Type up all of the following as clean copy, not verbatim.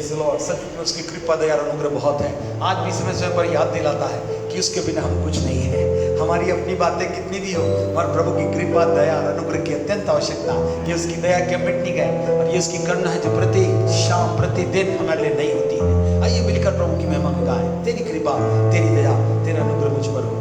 Praise the Lord. सच में उसकी कृपा दया और अनुग्रह बहुत है। आज भी समय समय पर याद दिलाता है कि उसके बिना हम कुछ नहीं है। हमारी अपनी बातें कितनी भी हो, और प्रभु की कृपा दया और अनुग्रह की अत्यंत आवश्यकता, कि उसकी दया क्या मिटनी गए, और ये उसकी करुणा है जो प्रति शाम प्रतिदिन हमारे लिए नहीं होती है। आइए मिलकर प्रभु की महिमा गाएं। तेरी कृपा, तेरी दया, तेरा अनुग्रह मुझ पर हो।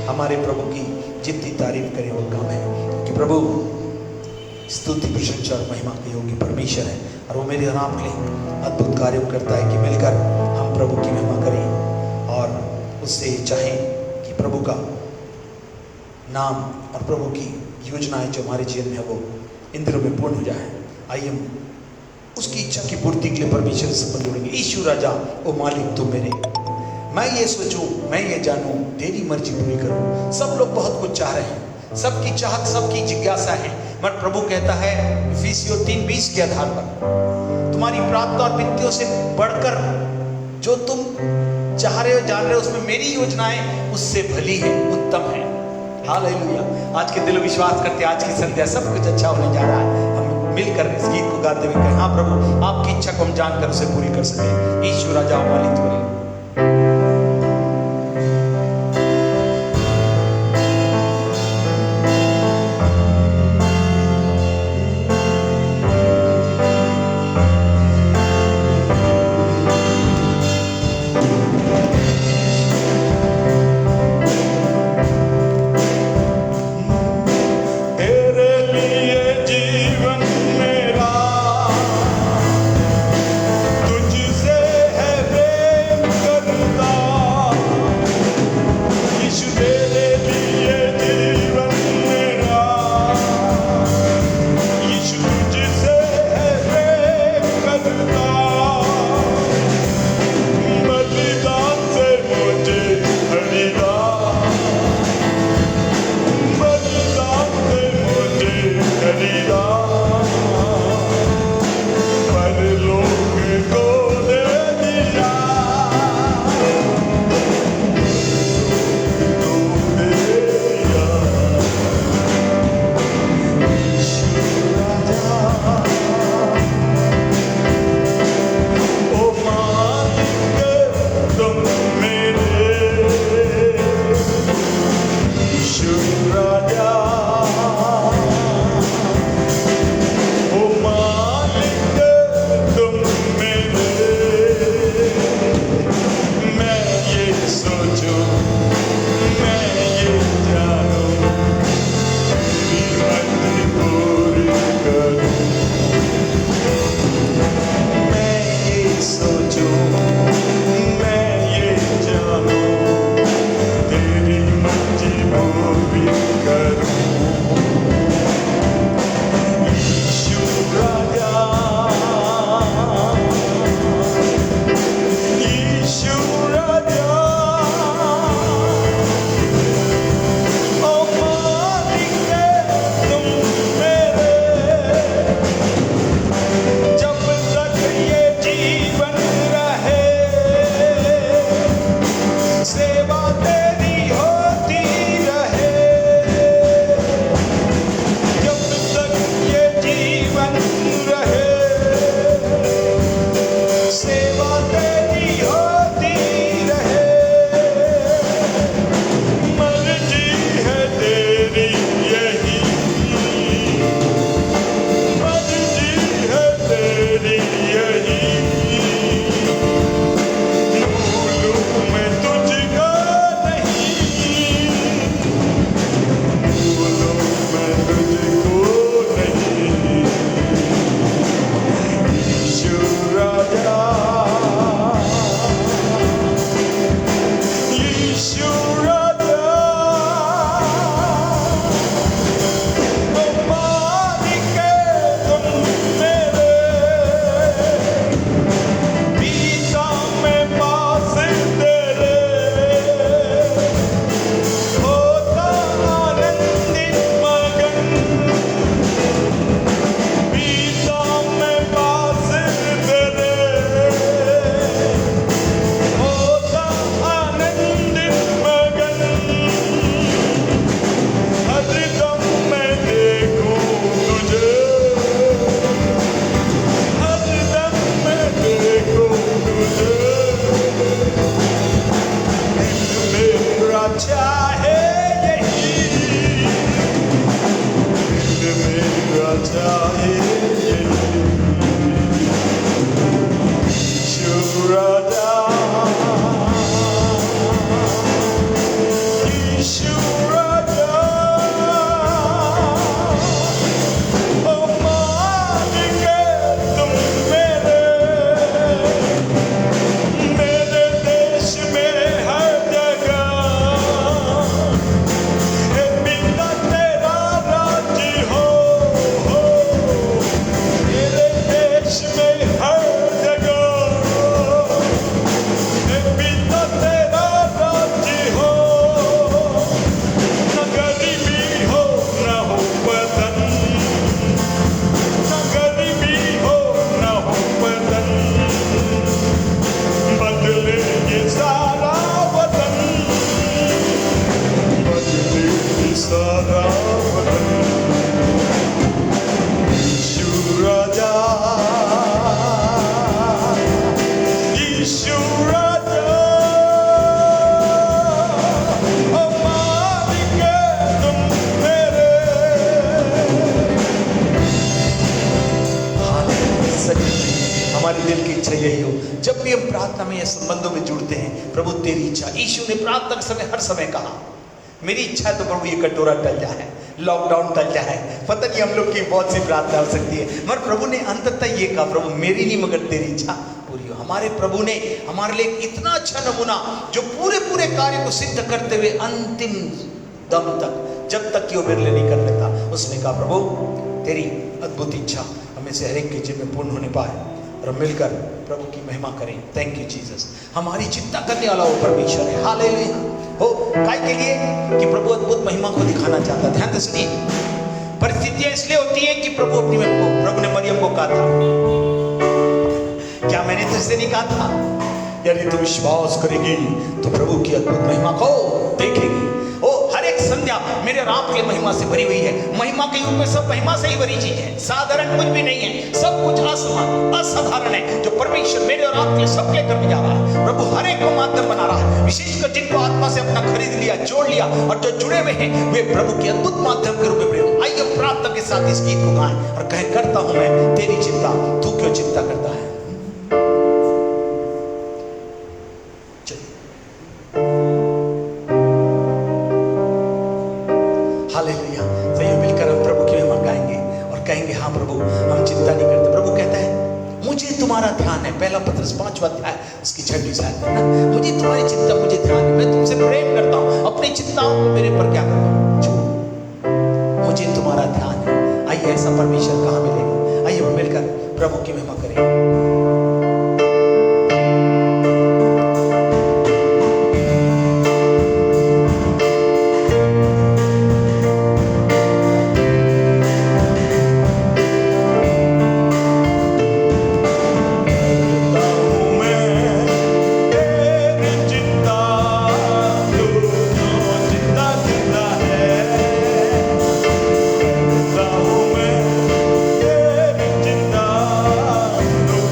हमारे प्रभु की जितनी तारीफ करें वो कम है, कि प्रभु स्तुति प्रशंसा और महिमा के योग्य परमेश्वर है, और वो मेरे नाम के लिए अद्भुत कार्य करता है। कि मिलकर हम प्रभु की महिमा करें और उससे चाहें कि प्रभु का नाम और प्रभु की योजनाएं जो हमारे जीवन में है वो इन दिनों में पूर्ण हो जाए। आइए हम उसकी इच्छा की पूर्ति के लिए परमेश्वर से संबंध जोड़ेंगे। ईशु राजा ओ मालिक तू मेरे, मैं ये सोचूं, मैं ये जानूं, तेरी मर्जी पूरी करूं। सब लोग बहुत कुछ चाह रहे हैं, सबकी चाहत, सबकी जिज्ञासा है, मगर प्रभु कहता है इफिसियों 3:20 के आधार पर, तुम्हारी प्रार्थना और विनतियों से बढ़कर जो तुम चाह रहे हो, जान रहे हो, उसमें मेरी योजनाएं उससे भली है, उत्तम है। हालेलुया। आज के दिल विश्वास करते, आज की संध्या सब कुछ अच्छा होने जा रहा है। हम मिलकर इस गीत को गाते हुए कहें, हाँ प्रभु आपकी इच्छा को हम जानकर उसे पूरी कर सके। ईशु राजा मालिक तू मेरे। तेरे लिए हम प्रार्थना में या संबंधों में जुड़ते हैं, प्रभु तेरी इच्छा। यीशु ने प्रार्थना के समय हर समय कहा, मेरी इच्छा है तो प्रभु ये कटोरा टल जाए, लॉकडाउन टल जाए। पता नहीं हम लोग की बहुत सी प्रार्थना हो सकती है, मगर प्रभु ने अंततः ये कहा, प्रभु मेरी नहीं मगर तेरी इच्छा पूरी हो। हमारे प्रभु ने हमारे लिए इतना अच्छा नमूना, जो पूरे पूरे कार्य को सिद्ध करते हुए अंतिम दम तक, जब तक कि वो मेरे लिए नहीं कर लेता, उसने कहा प्रभु तेरी अद्भुत इच्छा हमें से हर एक के जीवन में पूर्ण होने पाए, और मिलकर प्रभु की महिमा करें। Thank you Jesus. हमारी चिंता करने वाला वो परमेश्वर है। हालेलुया। हो काय के लिए कि प्रभु अद्भुत महिमा को दिखाना चाहता। ध्यान से सुनिए, परिस्थितियां इसलिए होती है कि प्रभु अपनी महिमा को, प्रभु ने मरियम को कहा था, क्या मैंने तुझसे नहीं कहा था, यदि तू विश्वास करेगी तो प्रभु की अद्भुत महिमा को देखेगी। ओ हर एक संध्या मेरे और आपके महिमा से भरी हुई है। महिमा के युग में सब महिमा से ही भरी चीज है, साधारण कुछ भी नहीं है, सब कुछ आसमान असाधारण है, जो परमेश्वर मेरे और आपके सबके करने जा रहा है। प्रभु हर एक को माध्यम बना रहा है, विशेषकर जिनको आत्मा से अपना खरीद लिया, जोड़ लिया, और जो जुड़े हुए हैं वे प्रभु के अद्भुत माध्यम के रूप में बने। आइए प्रार्थना के साथ इस गीत को गाएं और कहें, करता हूं मैं तेरी चिंता, तू क्यों चिंता करता है। हालेलुया। तो मिलकर हम प्रभु की महिमा गाएंगे और कहेंगे, हाँ प्रभु हम चिंता नहीं करते। प्रभु कहता है मुझे तुम्हारा ध्यान है, पहला पत्रस 5वां अध्याय उसकी 6वीं आयत में ना, मुझे तुम्हारी चिंता, मुझे ध्यान है, मैं तुमसे प्रेम करता हूँ, अपनी चिंताओं को मेरे पर क्या करता हूँ, छोड़, मुझे तुम्हारा ध्यान है। आइए ऐसा परमेश्वर कहाँ मिलेगा। आइए हम मिलकर प्रभु की महिमा करें। No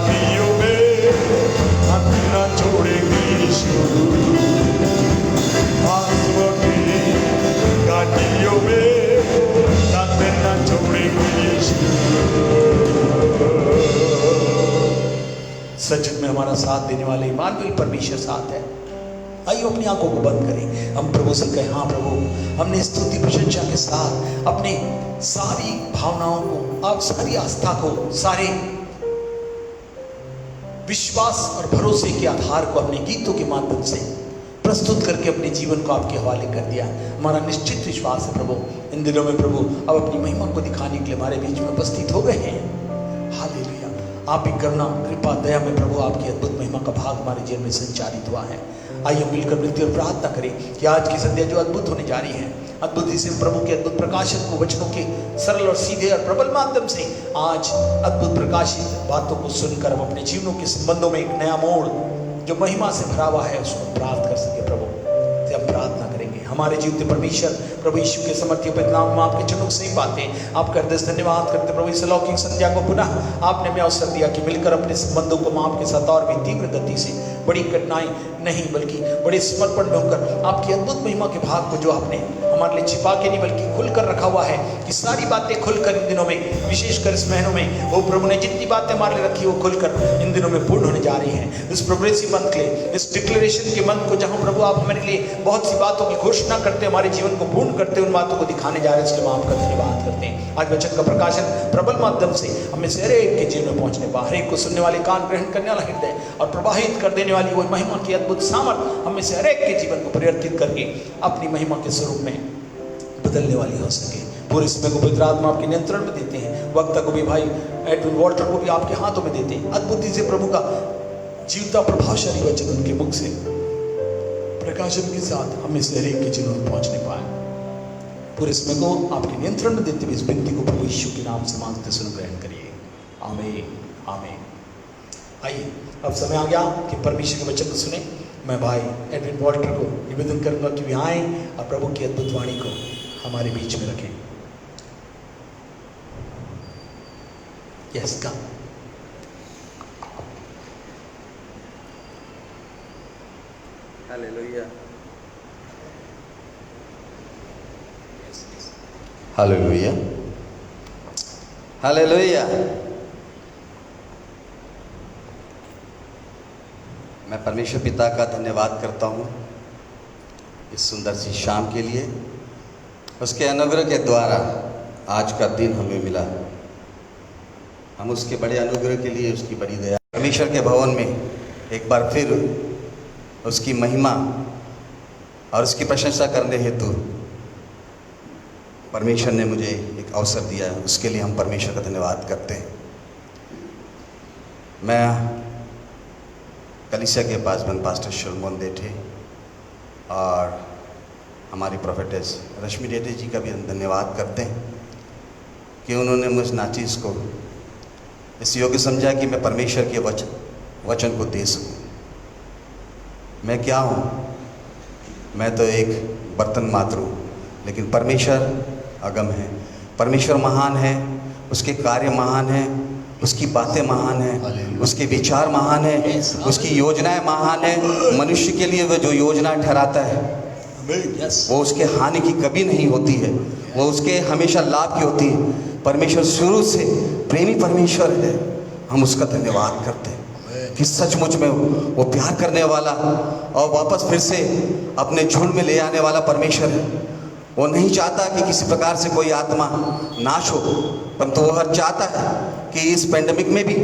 घाटियों में हाथ न छोड़ेंगे यीशु, आंसुओं की घाटियों में हाथ न छोड़ेंगे यीशु। सचमुच में हमारा साथ देने वाले इमानुएल परमेश्वर साथ है। आइए अपनी आंखों को बंद करें, हम प्रभु से कहें, हाँ प्रभु, हमने स्तुति प्रशंसा के साथ अपने सारी भावनाओं को, आप सारी आस्था को, सारे विश्वास और भरोसे के आधार को अपने गीतों के माध्यम से प्रस्तुत करके अपने जीवन को आपके हवाले कर दिया। हमारा निश्चित विश्वास है प्रभु, इन दिनों में प्रभु अब अपनी महिमा को दिखाने के लिए हमारे बीच में उपस्थित हो गए हैं। हालेलुया। आप ही करुणा, कृपा, दया में प्रभु आपकी अद्भुत महिमा का भाग हमारे जीवन में संचारित हुआ है। आइए मिलकर मिलते और प्रार्थना करें कि आज की संध्या जो अद्भुत होने जा रही है, अद्भुत इसे प्रभु के अद्भुत प्रकाशन को वचनों के सरल और सीधे और प्रबल माध्यम से आज अद्भुत प्रकाशित बातों को सुनकर हम अपने जीवनों के संबंधों में एक नया मोड़ जो महिमा से भरा हुआ है उसको प्राप्त कर सके। प्रभु से हम प्रार्थना करेंगे। हमारे जीवित परमेश्वर प्रभु यीशु के समर्थी परिणाम में आपके चरणों से ही पाते आपका हृदय से धन्यवाद करते प्रभु, इस अलौकिक संध्या को पुनः आपने हमें अवसर दिया कि मिलकर अपने संबंधों को आपके साथ और भी तीव्र गति से, बड़ी कठिनाई नहीं बल्कि बड़े समर्पण में होकर आपकी अद्भुत महिमा के भाग को जो आपने हमारे लिए छिपा के नहीं बल्कि खुलकर रखा हुआ है, कि सारी बातें खुलकर इन दिनों में, विशेषकर इस महीनों में, वो प्रभु ने जितनी बातें हमारे लिए रखी वो खुलकर इन दिनों में पूर्ण होने जा रही हैं। इस प्रोग्रेसिव मंथ के, इस डिक्लेरेशन के मंथ को जहां प्रभु आप हमारे लिए बहुत सी बातों की घोषणा करते, हमारे जीवन को पूर्ण करते, उन बातों को दिखाने जा रहे हैं, इसलिए हम आपका धन्यवाद करते हैं। आज वचन का प्रकाशन प्रबल माध्यम से हमें से हर एक के जीवन में पहुंचने पा, हर एक को सुनने वाले कान, ग्रहण करने वाला हृदय और प्रवाहित कर देने वाली वो महिमा की अद्भुत सामर्थ हमें से हर एक के जीवन को परिवर्तित करके अपनी महिमा के स्वरूप में बदलने वाली हो सके। पूरे समय को पवित्र आत्मा आपके नियंत्रण में देते हैं। वक्ता को भी भाई एडविन वॉल्टर को भी आपके हाथों में देते हैं। अद्भुत से प्रभु का जीवता प्रभावशाली वचन उनके मुख से प्रकाशन के साथ हमें से हर एक के जीवन में पहुंचने पाए। पूरे समय को आपके नियंत्रण में देते हुए इस विनती को प्रभु यीशु के नाम से मांगते सुन ग्रहण करिए। आमीन आमीन। आइए अब समय आ गया कि परमेश्वर के वचन को सुने। मैं भाई एडविन वॉल्टर को निवेदन करूंगा कि वे आए और प्रभु की अद्भुत वाणी को हमारे बीच में रखें। Yes come. Hallelujah hallelujah hallelujah. मैं परमेश्वर पिता का धन्यवाद करता हूँ इस सुंदर सी शाम के लिए। उसके अनुग्रह के द्वारा आज का दिन हमें मिला। हम उसके बड़े अनुग्रह के लिए, उसकी बड़ी दया, परमेश्वर के भवन में एक बार फिर उसकी महिमा और उसकी प्रशंसा करने हेतु परमेश्वर ने मुझे एक अवसर दिया है। उसके लिए हम परमेश्वर का धन्यवाद करते हैं। मैं कलीसिया के पास बन पास्टर शलमोन डेठे और हमारी प्रोफेटेस रश्मि डेठे जी का भी हम धन्यवाद करते हैं कि उन्होंने मुझ नाचीज़ को इस योग्य समझा कि मैं परमेश्वर के वचन को दे सकूं। मैं क्या हूँ? मैं तो एक बर्तन मात्र हूँ, लेकिन परमेश्वर अगम है, परमेश्वर महान है, उसके कार्य महान है, उसकी बातें महान है, उसके विचार महान है, उसकी योजनाएं महान है। मनुष्य के लिए वह जो योजना ठहराता है वो उसके हानि की कभी नहीं होती है, वो उसके हमेशा लाभ की होती है। परमेश्वर शुरू से प्रेमी परमेश्वर है। हम उसका धन्यवाद करते हैं कि सचमुच में वो प्यार करने वाला और वापस फिर से अपने झुंड में ले आने वाला परमेश्वर है। वो नहीं चाहता कि किसी प्रकार से कोई आत्मा नाश हो, परंतु वो हर चाहता है कि इस पेंडेमिक में भी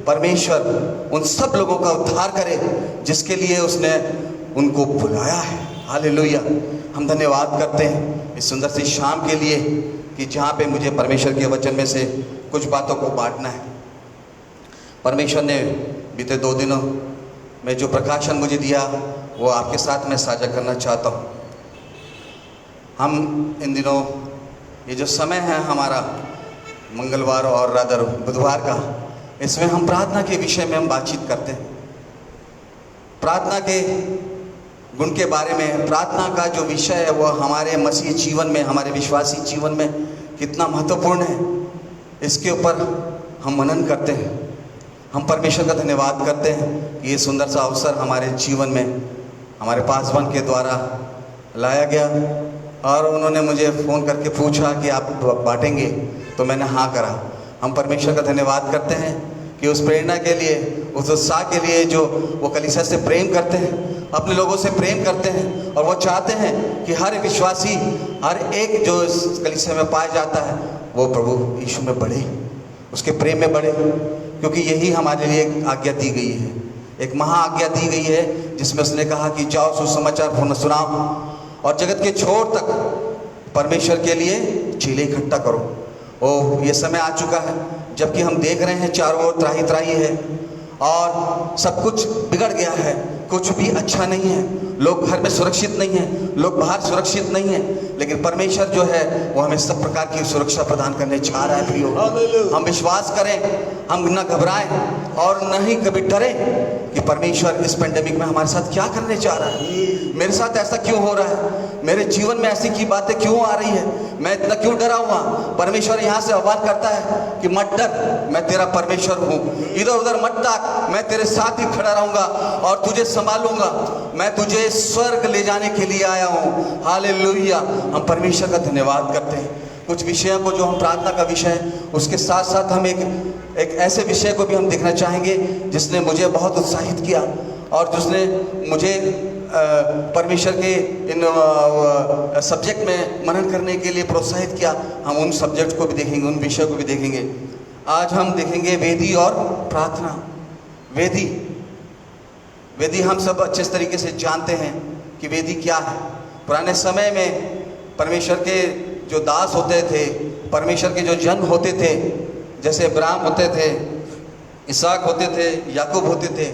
परमेश्वर उन सब लोगों का उद्धार करे जिसके लिए उसने उनको बुलाया है। हालेलुया। हम धन्यवाद करते हैं इस सुंदर सी शाम के लिए कि जहाँ पे मुझे परमेश्वर के वचन में से कुछ बातों को बांटना है। परमेश्वर ने बीते 2 दिनों में जो प्रकाशन मुझे दिया वो आपके साथ मैं साझा करना चाहता हूँ। हम इन दिनों ये जो समय है हमारा मंगलवार और रादर बुधवार का, इसमें हम प्रार्थना के विषय में हम बातचीत करते हैं। प्रार्थना के गुण के बारे में, प्रार्थना का जो विषय है वो हमारे मसीह जीवन में, हमारे विश्वासी जीवन में कितना महत्वपूर्ण है, इसके ऊपर हम मनन करते हैं। हम परमेश्वर का धन्यवाद करते हैं कि ये सुंदर सा अवसर हमारे जीवन में हमारे पासवान के द्वारा लाया गया और उन्होंने मुझे फ़ोन करके पूछा कि आप बांटेंगे, तो मैंने हाँ करा। हम परमेश्वर का धन्यवाद करते हैं कि उस प्रेरणा के लिए, उस उत्साह के लिए जो वो कलीसिया से प्रेम करते हैं, अपने लोगों से प्रेम करते हैं और वो चाहते हैं कि हर विश्वासी, हर एक जो इस कलीसिया में पाया जाता है वो प्रभु यीशु में बढ़े, उसके प्रेम में बढ़े, क्योंकि यही हमारे लिए एक आज्ञा दी गई है, एक महा आज्ञा दी गई है जिसमें उसने कहा कि जाओ सुसमाचार सुनाओ और जगत के छोर तक परमेश्वर के लिए चेले इकट्ठा करो। ओ ये समय आ चुका है जबकि हम देख रहे हैं चारों ओर त्राही त्राही है और सब कुछ बिगड़ गया है, कुछ भी अच्छा नहीं है, लोग घर में सुरक्षित नहीं हैं, लोग बाहर सुरक्षित नहीं हैं, लेकिन परमेश्वर जो है वो हमें सब प्रकार की सुरक्षा प्रदान करने चाह रहा है। प्रियो, हम विश्वास करें, हम न घबराएं और न ही कभी डरें कि परमेश्वर इस पेंडेमिक में हमारे साथ क्या करने चाह रहा है, मेरे साथ ऐसा क्यों हो रहा है, मेरे जीवन में ऐसी की बातें क्यों आ रही है, मैं इतना क्यों डरा हुआ। परमेश्वर यहाँ से आह्वान करता है कि मत डर, मैं तेरा परमेश्वर हूँ, इधर उधर मत ताक, मैं तेरे साथ ही खड़ा रहूंगा और तुझे संभालूंगा, मैं तुझे स्वर्ग ले जाने के लिए आया हूँ। हालेलुया। हम परमेश्वर का धन्यवाद करते हैं। कुछ विषयों को जो हम प्रार्थना का विषय है उसके साथ साथ हम एक ऐसे विषय को भी हम देखना चाहेंगे जिसने मुझे बहुत उत्साहित किया और जिसने मुझे परमेश्वर के इन सब्जेक्ट में मनन करने के लिए प्रोत्साहित किया। हम उन सब्जेक्ट को भी देखेंगे, उन विषयों को भी देखेंगे। आज हम देखेंगे वेदी और प्रार्थना। वेदी हम सब अच्छे तरीके से जानते हैं कि वेदी क्या है। पुराने समय में परमेश्वर के जो दास होते थे, परमेश्वर के जो जन होते थे, जैसे अब्राहम होते थे, इसहाक होते थे, याकूब होते थे,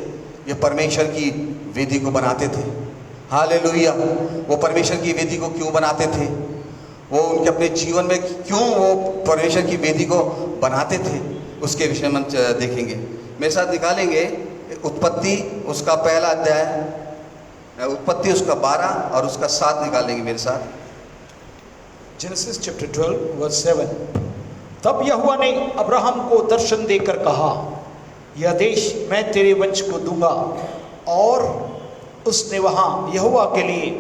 ये परमेश्वर की वेदी को बनाते थे। हालेलुया। वो परमेश्वर की वेदी को क्यों बनाते थे, वो उनके अपने जीवन में क्यों वो परमेश्वर की वेदी को बनाते थे, उसके विषय में देखेंगे। मेरे साथ निकालेंगे उत्पत्ति उसका पहला अध्याय, उत्पत्ति उसका 12 और उसका 7 निकालेंगे मेरे साथ। Genesis chapter 12 verse 7। तब यहोवा ने अब्राहम को दर्शन देकर कहा, यह देश मैं तेरे वंश को दूंगा। और उसने वहां यहोवा के लिए,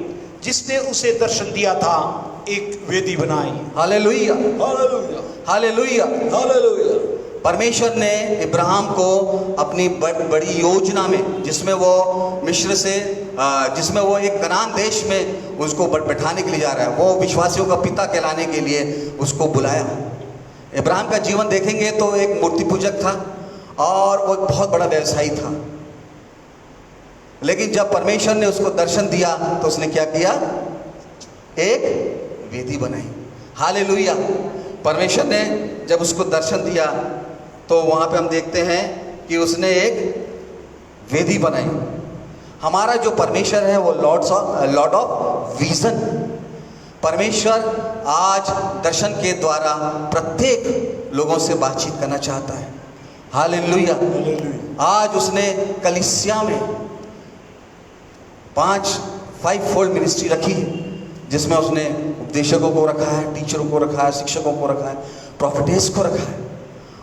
जिसने उसे दर्शन दिया था, एक वेदी बनाई। Hallelujah, hallelujah, hallelujah, hallelujah. परमेश्वर ने इब्राहिम को अपनी बड़ी योजना में, जिसमें वो मिस्र से, जिसमें वो एक कनान देश में उसको बैठाने के लिए जा रहा है, वो विश्वासियों का पिता कहलाने के लिए उसको बुलाया। इब्राहिम का जीवन देखेंगे तो एक मूर्ति पूजक था और वो एक बहुत बड़ा व्यवसायी था, लेकिन जब परमेश्वर ने उसको दर्शन दिया तो उसने क्या किया, एक वेदी बनाई। हालेलुया। परमेश्वर ने जब उसको दर्शन दिया तो वहां पे हम देखते हैं कि उसने एक वेदी बनाई। हमारा जो परमेश्वर है वो लॉर्ड ऑफ विजन। परमेश्वर आज दर्शन के द्वारा प्रत्येक लोगों से बातचीत करना चाहता है। हालेलुया। आज उसने कलीसिया में 5 फोल्ड मिनिस्ट्री रखी है, जिसमें उसने उपदेशकों को रखा है, टीचरों को रखा है, शिक्षकों को रखा है, प्रॉफिटेस को रखा है,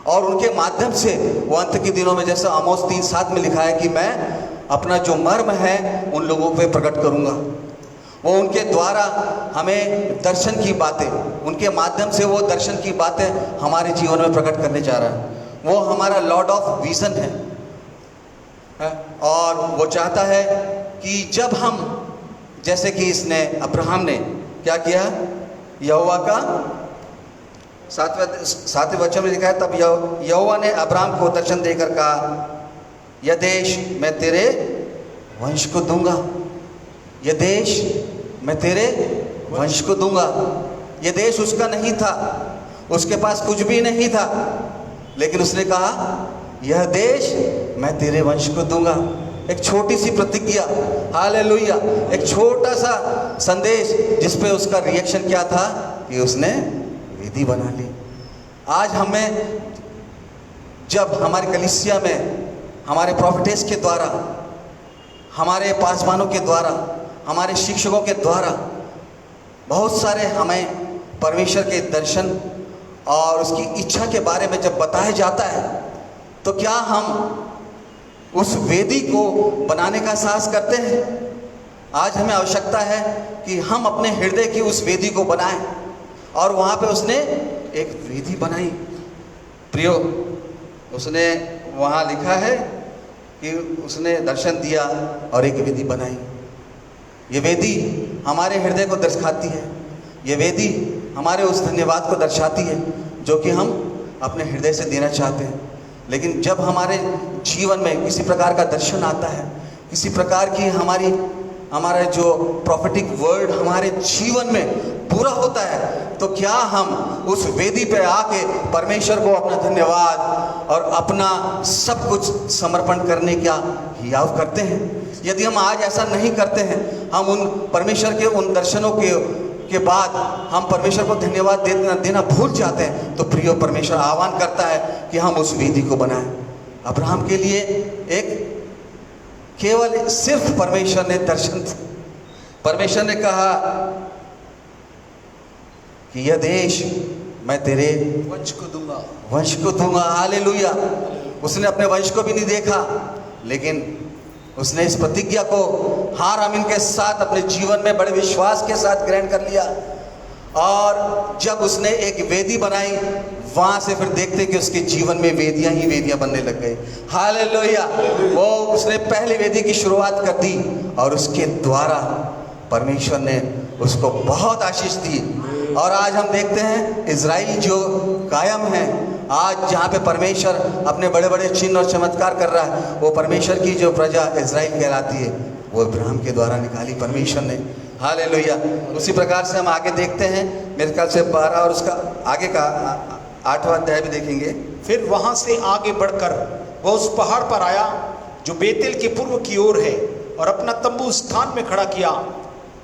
और उनके माध्यम से वो अंत के दिनों में, जैसा आमोस 3:7 में लिखा है कि मैं अपना जो मर्म है उन लोगों पे प्रकट करूंगा। वो उनके द्वारा हमें दर्शन की बातें, उनके माध्यम से वो दर्शन की बातें हमारे जीवन में प्रकट करने जा रहा है। वो हमारा लॉर्ड ऑफ विजन है और वो चाहता है कि जब हम, जैसे कि इसने अब्राहम ने क्या किया, यहोवा का 7वें वचन में लिखा है, तब यहोवा ने अब्राहम को दर्शन देकर कहा, यह देश मैं तेरे वंश को दूंगा, यह देश मैं तेरे वंश को दूंगा। यह देश उसका नहीं था, उसके पास कुछ भी नहीं था, लेकिन उसने कहा यह देश मैं तेरे वंश को दूंगा। एक छोटी सी प्रतिज्ञा, हालेलुया, एक छोटा सा संदेश, जिस पे उसका रिएक्शन क्या था कि उसने वेदी बना ली। आज हमें, जब हमारे कलीसिया में हमारे प्रॉफिटेस के द्वारा, हमारे पासवानों के द्वारा, हमारे शिक्षकों के द्वारा बहुत सारे हमें परमेश्वर के दर्शन और उसकी इच्छा के बारे में जब बताया जाता है, तो क्या हम उस वेदी को बनाने का साहस करते हैं? आज हमें आवश्यकता है कि हम अपने हृदय की उस वेदी को बनाएं। और वहाँ पे उसने एक वेदी बनाई। प्रियो, उसने वहाँ लिखा है कि उसने दर्शन दिया और एक वेदी बनाई। ये वेदी हमारे हृदय को दर्शाती है। ये वेदी हमारे उस धन्यवाद को दर्शाती है जो कि हम अपने हृदय से देना चाहते हैं। लेकिन जब हमारे जीवन में किसी प्रकार का दर्शन आता है, किसी प्रकार की हमारा जो प्रॉफिटिक वर्ड हमारे जीवन में पूरा होता है, तो क्या हम उस वेदी पे आके परमेश्वर को अपना धन्यवाद और अपना सब कुछ समर्पण करने का हियाव करते हैं? यदि हम आज ऐसा नहीं करते हैं, हम उन परमेश्वर के उन दर्शनों के बाद हम परमेश्वर को धन्यवाद देना भूल जाते हैं, तो प्रिय परमेश्वर आह्वान करता है कि हम उस वेदी को बनाएं। अब्राहम के लिए एक केवल सिर्फ परमेश्वर ने दर्शन, परमेश्वर ने कहा कि यह देश मैं तेरे वंश को दूंगा। हालेलुया। उसने अपने वंश को भी नहीं देखा, लेकिन उसने इस प्रतिज्ञा को हार आमीन के साथ अपने जीवन में बड़े विश्वास के साथ ग्रहण कर लिया। और जब उसने एक वेदी बनाई, वहां से फिर देखते कि उसके जीवन में वेदियां ही वेदियां बनने लग गई। हालेलुया। वो उसने पहली वेदी की शुरुआत कर दी और उसके द्वारा परमेश्वर ने उसको बहुत आशीष दी। और आज हम देखते हैं इज़राइल जो कायम है, आज जहाँ पे परमेश्वर अपने बड़े बड़े चिन्ह और चमत्कार कर रहा है, वो परमेश्वर की जो प्रजा इज़राइल कहलाती है, वो अब्राहम के द्वारा निकाली परमेश्वर ने। हालेलुया। उसी प्रकार से हम आगे देखते हैं, मेरे ख्याल से 12 और उसका आगे का 8वां अध्याय भी देखेंगे। फिर वहां से आगे बढ़कर वह उस पहाड़ पर आया जो बेतेल के पूर्व की ओर है, और अपना तंबू उस स्थान में खड़ा किया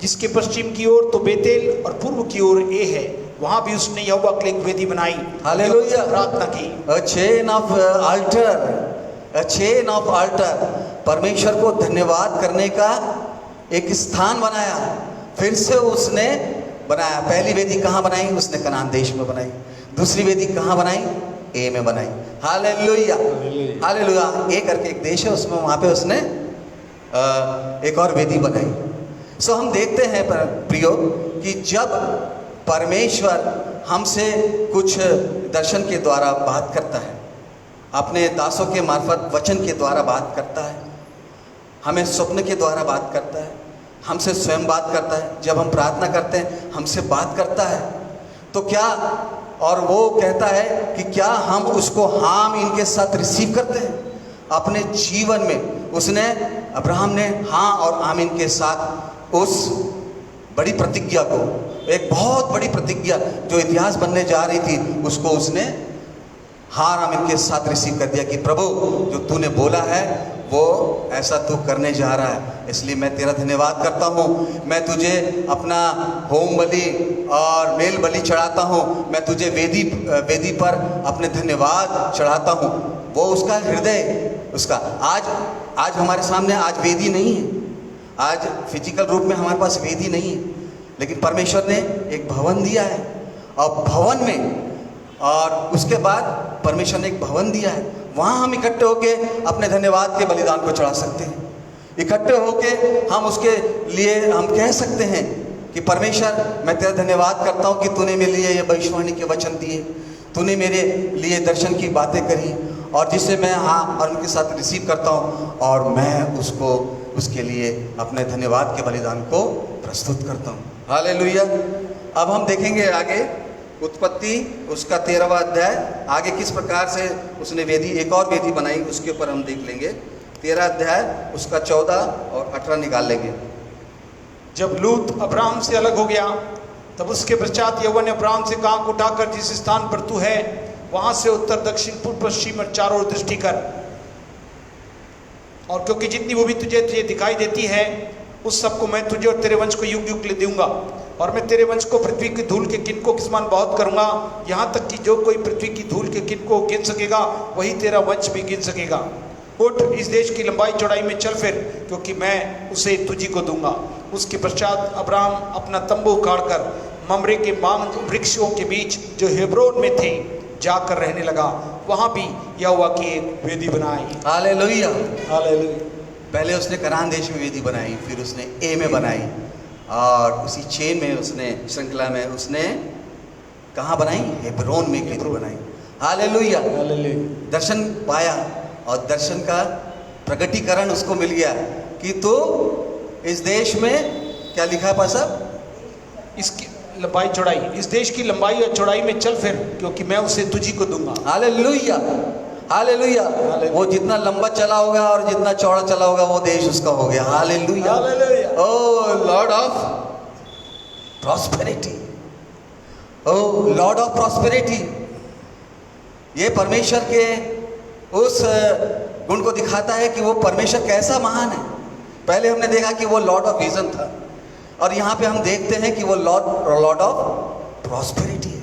जिसके पश्चिम की ओर तो बेतेल और पूर्व की ओर ए है। वहां भी उसने यहोवा के लिए एक वेदी बनाई। हालेलुया। प्रार्थना की। A chain of altar, परमेश्वर को धन्यवाद करने का एक स्थान बनाया। फिर से उसने बनाया। पहली वेदी कहाँ बनाई? उसने कनान देश में बनाई। दूसरी वेदी कहाँ बनाई? ए में बनाई। हालेलुया। हालेलुया। ए करके एक देश है, उसमें वहाँ पे उसने एक और वेदी बनाई। सो हम देखते हैं प्रियो कि जब परमेश्वर हमसे कुछ दर्शन के द्वारा बात करता है, अपने दासों के मार्फत वचन के द्वारा बात करता है, हमें स्वप्न के द्वारा बात करता है, हमसे स्वयं बात करता है, जब हम प्रार्थना करते हैं हमसे बात करता है, तो क्या, और वो कहता है कि क्या हम उसको हाम इनके साथ रिसीव करते हैं अपने जीवन में? उसने, अब्राहम ने हाँ और आमीन के साथ उस बड़ी प्रतिज्ञा को, एक बहुत बड़ी प्रतिज्ञा जो इतिहास बनने जा रही थी, उसको उसने हार आमीन के साथ रिसीव कर दिया कि प्रभु जो तूने बोला है वो ऐसा तू करने जा रहा है, इसलिए मैं तेरा धन्यवाद करता हूँ। मैं तुझे अपना होम बलि और मेल बलि चढ़ाता हूँ, मैं तुझे वेदी पर अपने धन्यवाद चढ़ाता हूँ। वो उसका हृदय, उसका आज हमारे सामने आज वेदी नहीं है, आज फिजिकल रूप में हमारे पास वेदी नहीं है, लेकिन परमेश्वर ने एक भवन दिया है। और भवन में, और उसके बाद परमेश्वर ने एक भवन दिया है, वहाँ हम इकट्ठे होके अपने धन्यवाद के बलिदान को चढ़ा सकते हैं। इकट्ठे होके हम उसके लिए हम कह सकते हैं कि परमेश्वर मैं तेरा धन्यवाद करता हूँ कि तूने मेरे लिए ये भविष्यवाणी के वचन दिए, तूने मेरे लिए दर्शन की बातें करी, और जिससे मैं हाँ और उनके साथ रिसीव करता हूँ, और मैं उसके लिए अपने धन्यवाद के बलिदान को प्रस्तुत करता हूँ। हालेलुया। अब हम देखेंगे आगे उत्पत्ति उसका 13वां अध्याय, आगे किस प्रकार से उसने एक और वेदी बनाई, उसके ऊपर हम देख लेंगे। 13 अध्याय उसका 14 और 18 निकाल लेंगे। जब लूत अब्राहम से अलग हो गया, तब उसके पश्चात यहोवा ने अब्राहम से कहा, उठाकर जिस स्थान पर तू है वहां से उत्तर दक्षिण पूर्व पश्चिम और चारों ओर दृष्टि कर, और क्योंकि जितनी भूमि तुझे दिखाई देती है उस सबको मैं तुझे और तेरे वंश को युग युग के लिए दूंगा, और मैं तेरे वंश को पृथ्वी की धूल के किनको के समान बहुत करूंगा, यहाँ तक कि जो कोई पृथ्वी की धूल के किन को गिन सकेगा वही तेरा वंश भी गिन सकेगा। उठ, इस देश की लंबाई चौड़ाई में चल फिर, क्योंकि मैं उसे तुझी को दूंगा। उसके पश्चात अब्राहम अपना तंबू उखाड़कर ममरे के बांग वृक्षों के बीच जो हेब्रोन में थे जाकर रहने लगा, वहां भी यहोवा की एक वेदी बनाई। हालेलुया। हालेलुया। पहले उसने कनान देश में वेदी बनाई, फिर उसने ए में बनाई, और उसी चेन में उसने श्रृंखला में उसने कहाँ बनाई? हेब्रोन में वेदी बनाई। हालेलुया। हालेलुया। दर्शन पाया और दर्शन का प्रकटीकरण उसको मिल गया कि तो इस देश में क्या लिखा है पास साहब? इसकी लंबाई चौड़ाई, इस देश की लंबाई और चौड़ाई में चल फिर, क्योंकि मैं उसे तुझी को दूंगा। हालेलुया। हालेलुया। वो जितना लंबा चला होगा और जितना चौड़ा चला होगा वो देश उसका हो गया। Hallelujah. Hallelujah. O lord of prosperity, O lord of prosperity, ये परमेश्वर के उस गुण को दिखाता है कि वो परमेश्वर कैसा महान है। पहले हमने देखा कि वो लॉर्ड ऑफ विजन था, और यहाँ पे हम देखते हैं कि वो लॉर्ड ऑफ प्रॉस्पेरिटी है।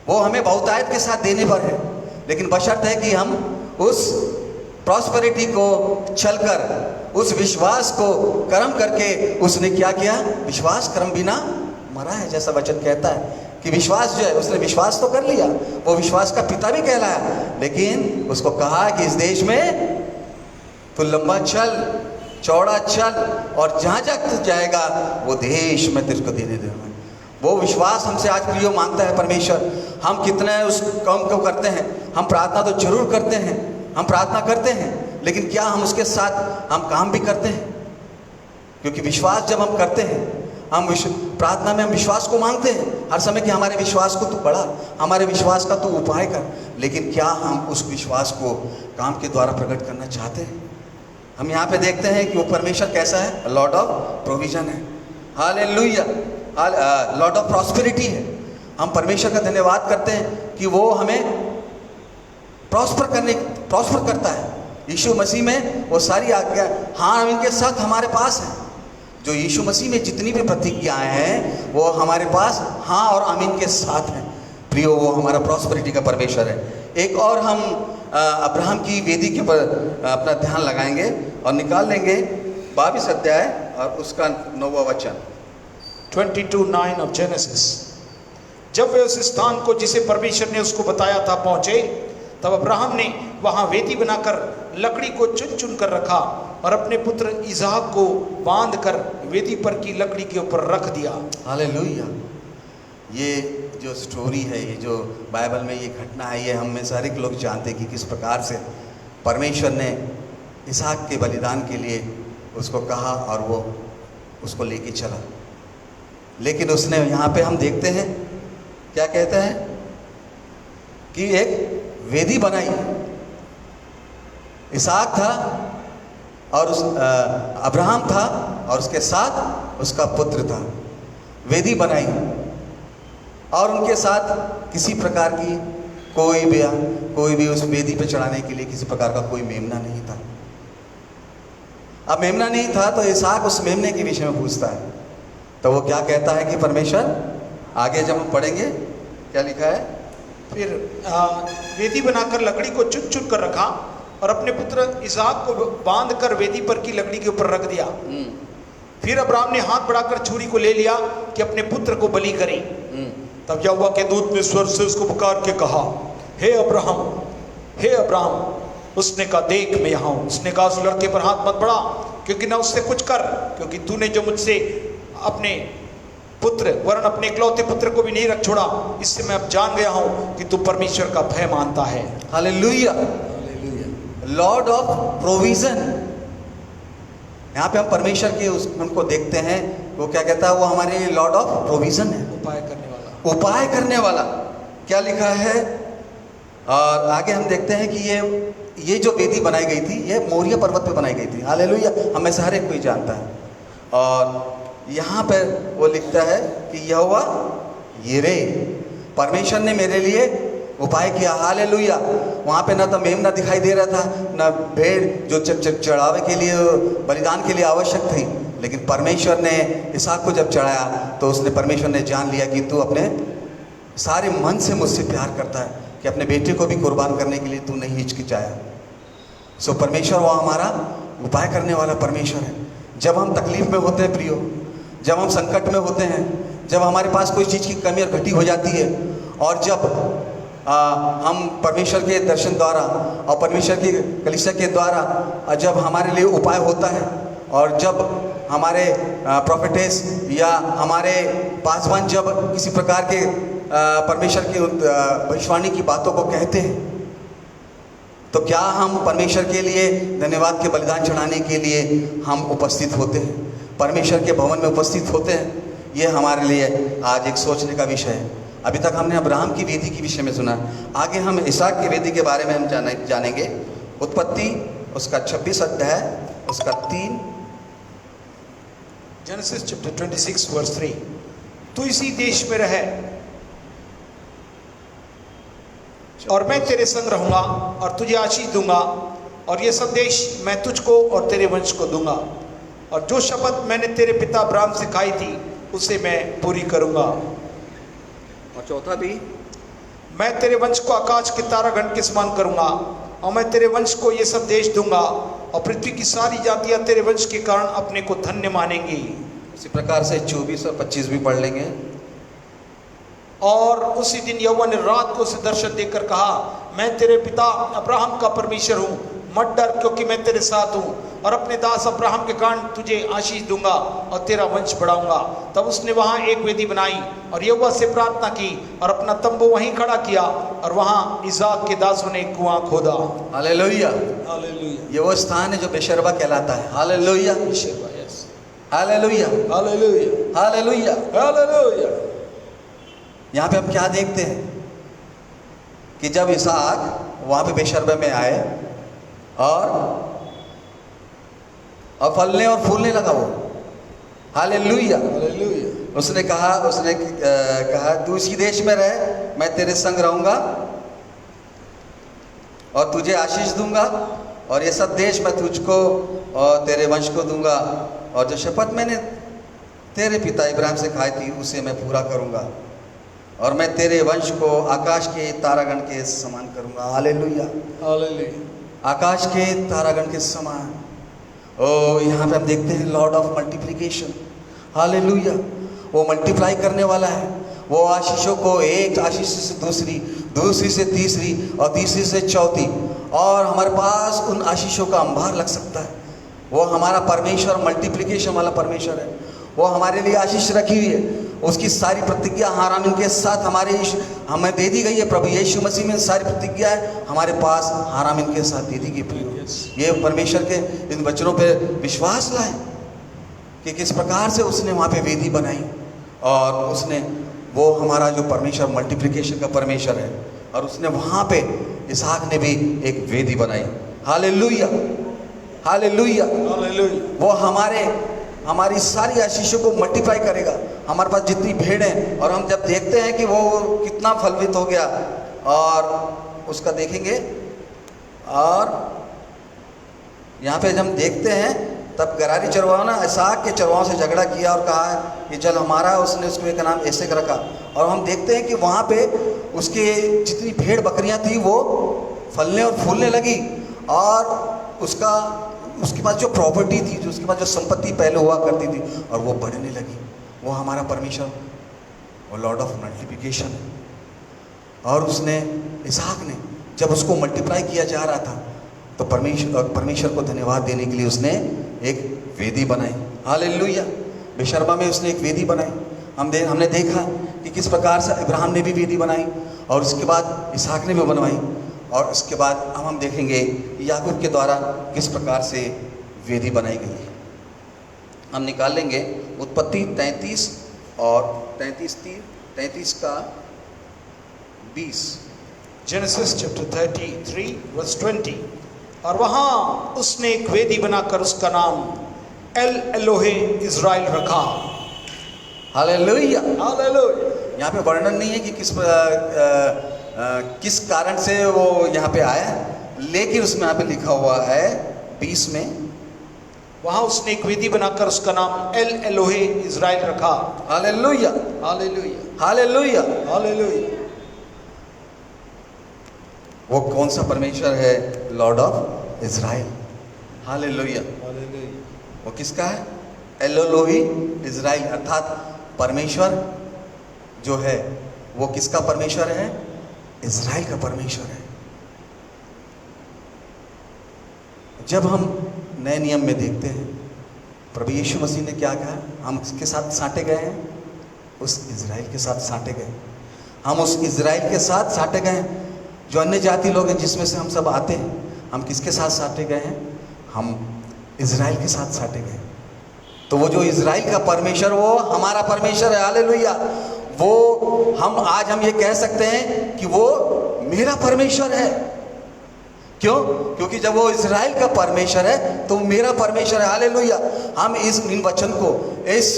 वो हमें बहुतायत के साथ देने पर है, लेकिन बशर्त है कि हम उस प्रॉस्पेरिटी को चलकर उस विश्वास को कर्म करके, उसने क्या किया? विश्वास कर्म बिना मरा है, जैसा वचन कहता है कि विश्वास जो है, उसने विश्वास तो कर लिया, वो विश्वास का पिता भी कहलाया, लेकिन उसको कहा कि इस देश में तो लंबा चल, चौड़ा चल, और जहाँ जहाँ तू जाएगा वो देश मैं तेरे को देने दूंगा। वो विश्वास हमसे आज प्रियो मांगता है परमेश्वर। हम कितने उस काम को करते हैं? हम प्रार्थना तो जरूर करते हैं, हम प्रार्थना करते हैं, लेकिन क्या हम उसके साथ हम काम भी करते हैं? क्योंकि विश्वास जब हम करते हैं, हम प्रार्थना में हम विश्वास को मांगते हैं हर समय कि हमारे विश्वास को तू बढ़ा, हमारे विश्वास का तू उपाय कर, लेकिन क्या हम उस विश्वास को काम के द्वारा प्रकट करना चाहते हैं? हम यहाँ पे देखते हैं कि वो परमेश्वर कैसा है? लॉर्ड ऑफ प्रोविजन है। हालेलुया। लॉर्ड ऑफ प्रॉस्पेरिटी है। हम परमेश्वर का धन्यवाद करते हैं कि वो हमें प्रॉस्पर करता है। यीशु मसीह में वो सारी आज्ञा हाँ हम इनके साथ हमारे पास हैं। जो यीशु मसीह में जितनी भी प्रतिज्ञाएं हैं वो हमारे पास हाँ और आमीन के साथ हैं। प्रियो, वो हमारा प्रॉस्पेरिटी का परमेश्वर है। एक और हम अब्राहम की वेदी के ऊपर अपना ध्यान लगाएंगे और निकाल लेंगे 22 अध्याय और उसका 9वां वचन। 22:9 ऑफ जेनेसिस। जब वे उस स्थान को जिसे परमेश्वर ने उसको बताया था पहुंचे, तब अब्राहम ने वहां वेदी बनाकर लकड़ी को चुन चुन कर रखा और अपने पुत्र इसहाक को बांध कर वेदी पर की लकड़ी के ऊपर रख दिया। हालेलुया। ये जो स्टोरी है, ये जो बाइबल में ये घटना है, ये हम में सारे लोग जानते हैं कि किस प्रकार से परमेश्वर ने इसहाक के बलिदान के लिए उसको कहा और वो उसको लेके चला। लेकिन उसने यहाँ पे हम देखते हैं क्या कहते हैं कि एक वेदी बनाई। इसहाक था और उस अब्राहम था और उसके साथ उसका पुत्र था। वेदी बनाई और उनके साथ किसी प्रकार की कोई भी उस वेदी पे चढ़ाने के लिए किसी प्रकार का कोई मेमना नहीं था। अब मेमना नहीं था तो इसहाक उस मेमने के विषय में पूछता है, तो वो क्या कहता है कि परमेश्वर, आगे जब हम पढ़ेंगे क्या लिखा है, फिर वेदी बनाकर लकड़ी को चुन चुन कर रखा और अपने पुत्र इसहाक को बांध कर वेदी पर की लकड़ी के ऊपर रख दिया। फिर अब्राहम ने हाथ बढ़ाकर छुरी को ले लिया कि अपने पुत्र को बलि करें। तब यहोवा के दूत ने स्वर से उसको पुकार के कहा, हे अब्राहम, हे अब्राहम। उसने कहा, देख मैं यहाँ हूँ। उसने कहा, उस लड़के पर हाथ मत बढ़ा, क्योंकि न उससे कुछ कर, क्योंकि तूने जो मुझसे अपने पुत्र वरन अपने इकलौते पुत्र को भी नहीं रख छोड़ा। इससे मैं अब जान गया हूँ कि तू परमेश्वर का भय मानता है। हालेलुया। Lord of provision. यहाँ पे हम परमेश्वर के उनको देखते हैं, वो क्या कहता है, वो हमारे लिए लॉर्ड ऑफ प्रोविजन है, उपाय करने वाला। क्या लिखा है, और आगे हम देखते हैं कि ये जो वेदी बनाई गई थी, ये मोरिया पर्वत पे बनाई गई थी। हालेलुया। हमें से हर एक कोई जानता है। और यहाँ पर वो लिखता है कि यहोवा यिरे, परमेश्वर ने मेरे लिए उपाय किया। हालेलुया। वहाँ पे ना तो मेमना दिखाई दे रहा था, ना भेड़ जो चढ़ावे के लिए बलिदान के लिए आवश्यक थी, लेकिन परमेश्वर ने इसहाक को जब चढ़ाया तो उसने परमेश्वर ने जान लिया कि तू अपने सारे मन से मुझसे प्यार करता है, कि अपने बेटे को भी कुर्बान करने के लिए तू नहीं हिचकिचाया। सो परमेश्वर वो हमारा उपाय करने वाला परमेश्वर है। जब हम तकलीफ में होते हैं प्रियो, जब हम संकट में होते हैं, जब हमारे पास कोई चीज़ की कमी और घटी हो जाती है, और जब हम परमेश्वर के दर्शन द्वारा और परमेश्वर की कलीसिया के द्वारा जब हमारे लिए उपाय होता है, और जब हमारे प्रोफेटेस या हमारे पासवान जब किसी प्रकार के परमेश्वर की भविष्यवाणी की बातों को कहते हैं, तो क्या हम परमेश्वर के लिए धन्यवाद के बलिदान चढ़ाने के लिए हम उपस्थित होते हैं, परमेश्वर के भवन में उपस्थित होते हैं? ये हमारे लिए आज एक सोचने का विषय है। अभी तक हमने अब्राहम की वेदी के विषय में सुना, आगे हम इसहाक की वेदी के बारे में हम जानेंगे। उत्पत्ति उसका 26 अध्याय उसका 3। Genesis chapter 26 verse 3। तू इसी देश में रहे और मैं तेरे संग रहूंगा और तुझे आशीष दूंगा, और ये सब देश मैं तुझको और तेरे वंश को दूंगा, और जो शपथ मैंने तेरे पिता अब्राहम से खाई थी उसे मैं पूरी करूंगा। और चौथा भी, मैं तेरे वंश को आकाश के तारागण के समान करूंगा, और मैं तेरे वंश को ये सब देश दूंगा, और पृथ्वी की सारी जातियां तेरे वंश के कारण अपने को धन्य मानेंगी। इसी प्रकार से 24 और 25 भी पढ़ लेंगे। और उसी दिन यहोवा ने रात को उसे दर्शन देकर कहा, मैं तेरे पिता अब्राहम का परमेश्वर हूँ, मत डर, क्योंकि मैं तेरे साथ हूँ, और अपने दास अब्राहम के कारण तुझे आशीष दूंगा और तेरा वंश बढ़ाऊंगा। तब उसने वहाँ एक वेदी बनाई और यहोवा से प्रार्थना की और अपना तंबू वहीं खड़ा किया, और वहाँ इसाक के दासों ने एक कुआं खोदा। Hallelujah, hallelujah. ये वो स्थान है जो बेशर्बा कहलाता है। Hallelujah, hallelujah, hallelujah, hallelujah. Hallelujah. यहाँ पे हम क्या देखते हैं कि जब इसहाक वहाँ पे बेशर्बे में आए और फलने और फूलने लगा वो। Hallelujah, hallelujah. उसने कहा तू इसी देश में रहे, मैं तेरे संग रहूंगा और तुझे आशीष दूंगा, और ये सब देश मैं तुझको और तेरे वंश को दूंगा, और जो शपथ मैंने तेरे पिता इब्राहिम से खाई थी उसे मैं पूरा करूंगा, और मैं तेरे वंश को आकाश के तारागण के समान करूंगा। Hallelujah, hallelujah. आकाश के तारागण के समान। ओ, यहाँ पे हम देखते हैं लॉर्ड ऑफ मल्टीप्लिकेशन। हालेलुया, वो मल्टीप्लाई करने वाला है। वो आशीषों को एक आशीष से दूसरी, दूसरी से तीसरी और तीसरी से चौथी, और हमारे पास उन आशीषों का अंबार लग सकता है। वो हमारा परमेश्वर मल्टीप्लिकेशन वाला परमेश्वर है। वो हमारे लिए आशीष रखी हुई है। उसकी सारी प्रतिज्ञा हाराम के साथ हमें दे दी गई है। प्रभु यीशु मसीह में सारी प्रतिज्ञा है हमारे पास हाराम के साथ दे दी गई। ये परमेश्वर के इन वचनों पे विश्वास लाए कि किस प्रकार से उसने वहाँ पे वेदी बनाई, और उसने वो हमारा जो परमेश्वर मल्टीप्लिकेशन का परमेश्वर है, और उसने वहाँ पे इसहाक ने भी एक वेदी बनाई। Hallelujah, hallelujah, hallelujah. वो हमारी सारी आशीषों को मल्टीप्लाई करेगा। हमारे पास जितनी भेड़ है, और हम जब देखते हैं कि वो कितना फलवित हो गया, और उसका देखेंगे, और यहाँ पे जब हम देखते हैं तब गरारी चरवाहा ने इसहाक के चरवाहों से झगड़ा किया और कहा कि चल हमारा, उसने उसको एक नाम ऐसे रखा, और हम देखते हैं कि वहाँ पे उसके जितनी भेड़ बकरियाँ थी वो फलने और फूलने लगी, और उसके पास जो प्रॉपर्टी थी, जो उसके पास जो संपत्ति पहले हुआ करती थी, और वो बढ़ने लगी। वो हमारा परमेश्वर, वो लॉर्ड ऑफ मल्टीप्लिकेशन है। और उसने इसहाक ने जब उसको मल्टीप्लाई किया जा रहा था, तो परमेश्वर को धन्यवाद देने के लिए उसने एक वेदी बनाई। हालेलुया, बेशर्मा में उसने एक वेदी बनाई। हमने देखा कि किस प्रकार से इब्राहिम ने भी वेदी बनाई, और उसके बाद इसहाक ने भी बनवाई, और उसके बाद अब हम देखेंगे याकूब के द्वारा किस प्रकार से वेदी बनाई गई है। हम निकाल लेंगे उत्पत्ति 33 और 33 का 20। Genesis chapter 33 verse 20। और वहाँ उसने एक वेदी बनाकर उसका नाम एल एलोहे इज़राइल रखा। Hallelujah, hallelujah. यहाँ पे वर्णन नहीं है कि किस कारण से वो यहाँ पे आया, लेकिन उसमें यहाँ पे लिखा हुआ है 20 में, वहाँ उसने एक वेदी बनाकर उसका नाम एल एलोहे इज़राइल रखा। Hallelujah, hallelujah, hallelujah, hallelujah. वो कौन सा परमेश्वर है? Lord of Israel. Hallelujah, hallelujah. वो किसका है? एलोलोही इज़राइल, अर्थात परमेश्वर जो है वो किसका परमेश्वर है? इज़राइल का परमेश्वर है। जब हम नए नियम में देखते हैं प्रभु यीशु मसीह ने क्या कहा, हम किसके साथ साटे गए हैं? उस इज़राइल के साथ साटे गए। हम उस इज़राइल के साथ साटे गए हैं जो अन्य जाति लोग हैं, जिसमें से हम सब आते हैं। हम किसके साथ साटे गए हैं? हम इज़राइल के साथ साटे गए। तो वो जो इज़राइल का परमेश्वर वो हमारा परमेश्वर है। हालेलुया। वो हम ये कह सकते हैं कि वो मेरा परमेश्वर है। क्यों? क्योंकि जब वो इज़राइल का परमेश्वर है तो मेरा परमेश्वर है। हालेलुया। हम इन वचन को, इस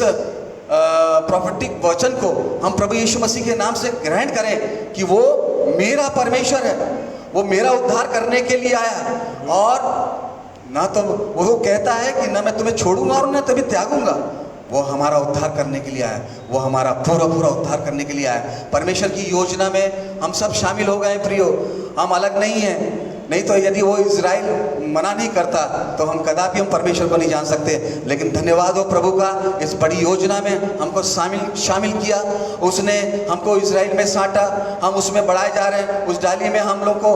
प्रोफेटिक वचन को हम प्रभु यीशु मसीह के नाम से ग्रहण करें कि वो मेरा परमेश्वर है। वो मेरा उद्धार करने के लिए आया, और ना तो वो कहता है कि ना मैं तुम्हें छोड़ूंगा और ना तुम्हें त्यागूंगा। वो हमारा उद्धार करने के लिए आया। वो हमारा पूरा उद्धार करने के लिए आया। परमेश्वर की योजना में हम सब शामिल हो गए प्रियो। हम अलग नहीं हैं। नहीं तो यदि वो इज़राइल मना नहीं करता तो हम कदापि हम परमेश्वर को नहीं जान सकते। लेकिन धन्यवाद हो प्रभु का, इस बड़ी योजना में हमको शामिल किया। उसने हमको इज़राइल में साटा, हम उसमें बढ़ाए जा रहे हैं। उस डाली में हम लोग को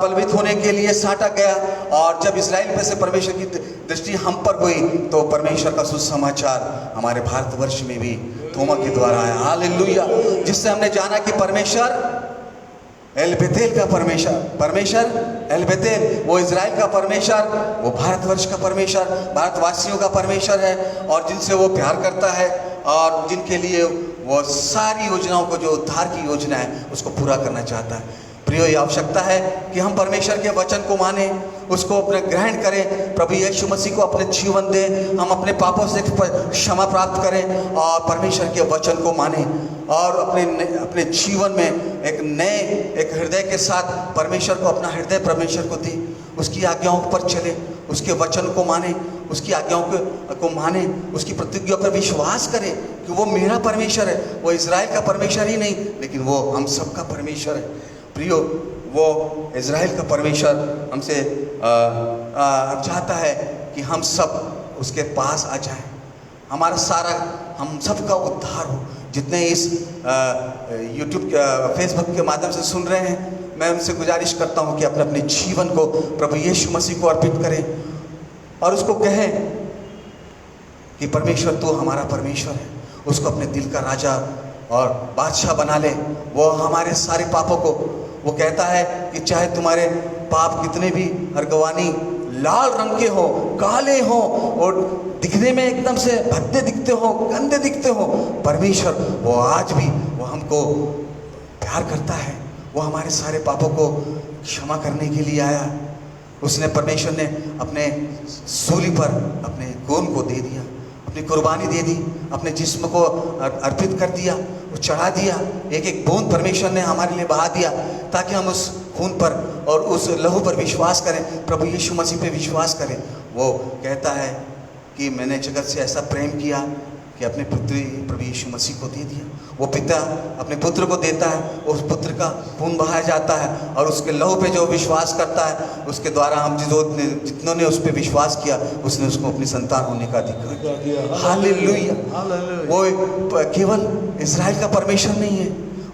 पलवित होने के लिए साटा गया। और जब इज़राइल में से परमेश्वर की दृष्टि हम पर हुई तो परमेश्वर का सुसमाचार हमारे भारतवर्ष में भी थोमा के द्वारा आया। हालेलुया। जिससे हमने जाना कि परमेश्वर एल बेतेल का परमेश्वर एल बेतेल, वो इज़राइल का परमेश्वर, वो भारतवर्ष का परमेश्वर, भारतवासियों का परमेश्वर है। और जिनसे वो प्यार करता है और जिनके लिए वो सारी योजनाओं को, जो उद्धार की योजना है, उसको पूरा करना चाहता है। प्रियो, ये आवश्यकता है कि हम परमेश्वर के वचन को माने, उसको अपने ग्रहण करें, प्रभु यीशु मसीह को अपने जीवन दें, हम अपने पापों से क्षमा प्राप्त करें और परमेश्वर के वचन को माने और अपने जीवन में एक हृदय के साथ परमेश्वर को, अपना हृदय परमेश्वर को दे, उसकी आज्ञाओं पर चले, उसके वचन को माने, उसकी आज्ञाओं को माने, उसकी प्रतिज्ञा पर विश्वास करें कि वो मेरा परमेश्वर है। वो इज़राइल का परमेश्वर ही नहीं, लेकिन वो हम सबका परमेश्वर है। प्रियो, वो इज़राइल का परमेश्वर हमसे चाहता है कि हम सब उसके पास आ जाएं, हमारा सारा, हम सबका उद्धार हो। जितने इस यूट्यूब फेसबुक के माध्यम से सुन रहे हैं, मैं उनसे गुजारिश करता हूं कि अपने जीवन को प्रभु यीशु मसीह को अर्पित करें और उसको कहें कि परमेश्वर तू हमारा परमेश्वर है। उसको अपने दिल का राजा और बादशाह बना ले। वो हमारे सारे पापों को, वो कहता है कि चाहे तुम्हारे पाप कितने भी अर्गवानी लाल रंग के हो, काले हो और दिखने में एकदम से भद्दे दिखते हो, गंदे दिखते हो, परमेश्वर वो आज भी वो हमको प्यार करता है। वो हमारे सारे पापों को क्षमा करने के लिए आया। उसने, परमेश्वर ने अपने सूली पर अपने खून को दे दिया, अपनी कुर्बानी दे दी, अपने जिस्म को अर्पित कर दिया, वो चढ़ा दिया। एक एक बूंद परमेश्वर ने हमारे लिए बहा दिया ताकि हम उस खून पर और उस लहू पर विश्वास करें, प्रभु यीशु मसीह पे विश्वास करें। वो कहता है कि मैंने जगत से ऐसा प्रेम किया कि अपने पुत्र प्रभु यीशु मसीह को दे दिया। वो पिता अपने पुत्र को देता है, उस पुत्र का खून बहाया जाता है और उसके लहू पे जो विश्वास करता है, उसके द्वारा हम जितनों ने उस पर विश्वास किया, उसने उसको अपनी संतान होने का अधिकार दिया। हालेलुया। वो केवल इज़राइल का परमेश्वर नहीं है,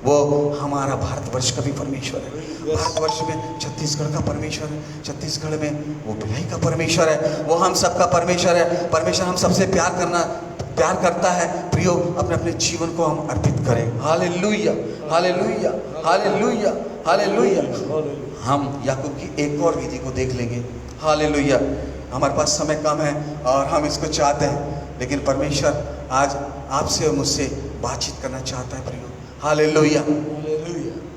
वो हमारा भारतवर्ष का भी परमेश्वर है। भारतवर्ष में छत्तीसगढ़ का परमेश्वर है, छत्तीसगढ़ में वो भिलाई का परमेश्वर है, वो हम सबका परमेश्वर है। परमेश्वर हम सबसे प्यार करता है। प्रियो, अपने अपने जीवन को हम अर्पित करें। Hallelujah, hallelujah, hallelujah, hallelujah. हम याकूब की एक और विधि को देख लेंगे। हालेलुया। हमारे पास समय कम है और हम इसको चाहते हैं, लेकिन परमेश्वर आज आपसे और मुझसे बातचीत करना चाहता है प्रियो। हालेलुया।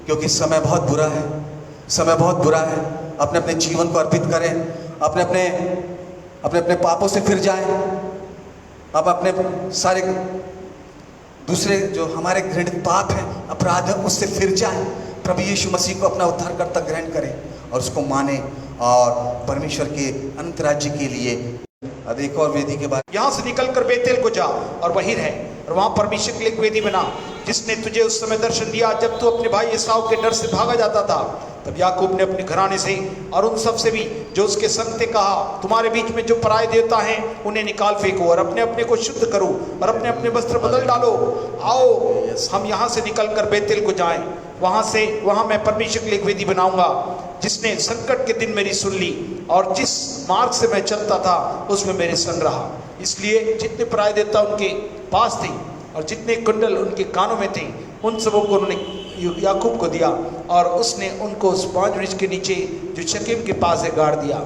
क्योंकि समय बहुत बुरा है, समय बहुत बुरा है। अपने अपने जीवन को अर्पित करें, अपने पापों से फिर जाएं। अब अपने सारे दूसरे जो हमारे घृणित पाप हैं, अपराध है, उससे फिर जाएं। प्रभु यीशु मसीह को अपना उद्धारकर्ता ग्रहण करें और उसको माने और परमेश्वर के अनंत राज्य के लिए। अब एक और वेदी के बाद, यहाँ से निकलकर बेतेल को जा और वहीं रह और वहाँ परमेश्वर के लिए एक वेदी बना, जिसने तुझे उस समय दर्शन दिया जब तू अपने भाई एसाव के डर से भागा जाता था। तब याकूब ने अपने घराने से और उन सब से भी जो उसके संग थे कहा, तुम्हारे बीच में जो पराये देवता हैं उन्हें निकाल फेंको और अपने अपने को शुद्ध करो और अपने अपने वस्त्र बदल डालो। आओ हम यहाँ से निकल कर बेतेल को जाएं, वहां मैं परमेश्वर के लिए एक वेदी बनाऊंगा जिसने संकट के दिन मेरी सुन ली और जिस मार्ग से मैं चलता था उसमें मेरे संग रहा। इसलिए जितने पराये देवता उनके पास थे और जितने कुंडल उनके कानों में थे उन सबों को उन्होंने याकूब को दिया और उसने उनको उस 5 वृक्ष के नीचे जो शकेम के पास है गाड़ दिया।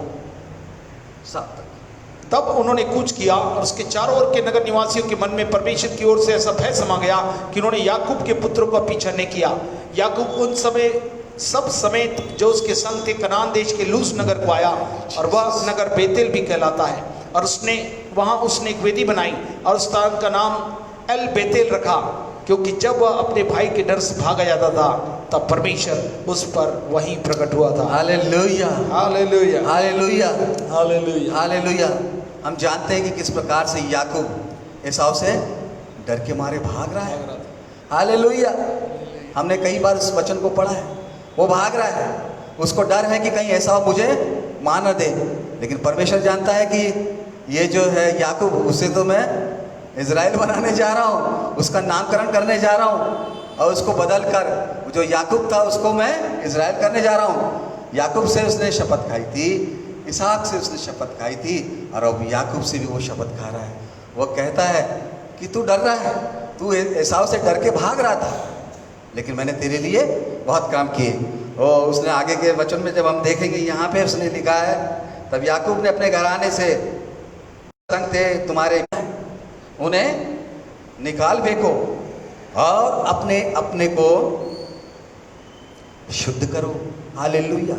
तब उन्होंने कूच किया और उसके चारों ओर के नगर निवासियों के मन में परमेश्वर की ओर से ऐसा भय समा गया कि उन्होंने याकूब के पुत्रों का पीछा नहीं किया। याकूब उन समय सब समेत जो उसके संग थे कनान देश के लूज नगर को आया और वह नगर बेतेल भी कहलाता है और उसने एक वेदी बनाई और उस स्थान का नाम एल बेतेल रखा, क्योंकि जब वह अपने भाई के डर से भागा जाता था तब परमेश्वर उस पर वहीं प्रकट हुआ था। Hallelujah, hallelujah, hallelujah, hallelujah, hallelujah. हम जानते हैं कि किस प्रकार से याकूब एसाव से डर के मारे भाग रहा है। हालेलुया। हमने कई बार इस वचन को पढ़ा है। वो भाग रहा है, उसको डर है कि कहीं एसाव मुझे मार न दे, लेकिन परमेश्वर जानता है कि ये जो है याकूब, उसे तो मैं इज़राइल बनाने जा रहा हूँ, उसका नामकरण करने जा रहा हूँ और उसको बदल कर जो याकूब था उसको मैं इज़राइल करने जा रहा हूँ। याकूब से उसने शपथ खाई थी, इसहाक से उसने शपथ खाई थी और अब याकूब से भी वो शपथ खा रहा है। वो कहता है कि तू डर रहा है, तू एसाव से डर के भाग रहा था, लेकिन मैंने तेरे लिए बहुत काम किए। और उसने आगे के वचन में जब हम देखेंगे यहाँ पे उसने लिखा है, तब याकूब ने अपने घराने से संग थे तुम्हारे उन्हें निकाल फेंको और अपने अपने को शुद्ध करो। हालेलुया,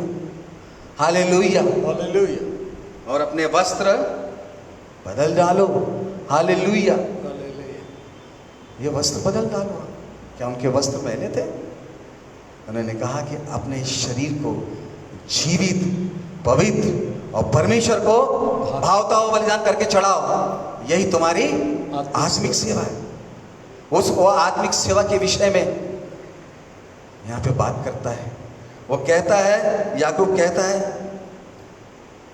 हालेलुया, हालेलुया, और अपने वस्त्र बदल डालो। हालेलुया, ये वस्त्र बदल डालो। क्या उनके वस्त्र पहने थे? उन्होंने कहा कि अपने शरीर को जीवित, पवित्र और परमेश्वर को भावता हुआ बलिदान करके चढ़ाओ। यही तुम्हारी आत्मिक सेवा है। उस आत्मिक सेवा के विषय में यहाँ पे बात करता है। वो कहता है, याकूब कहता है,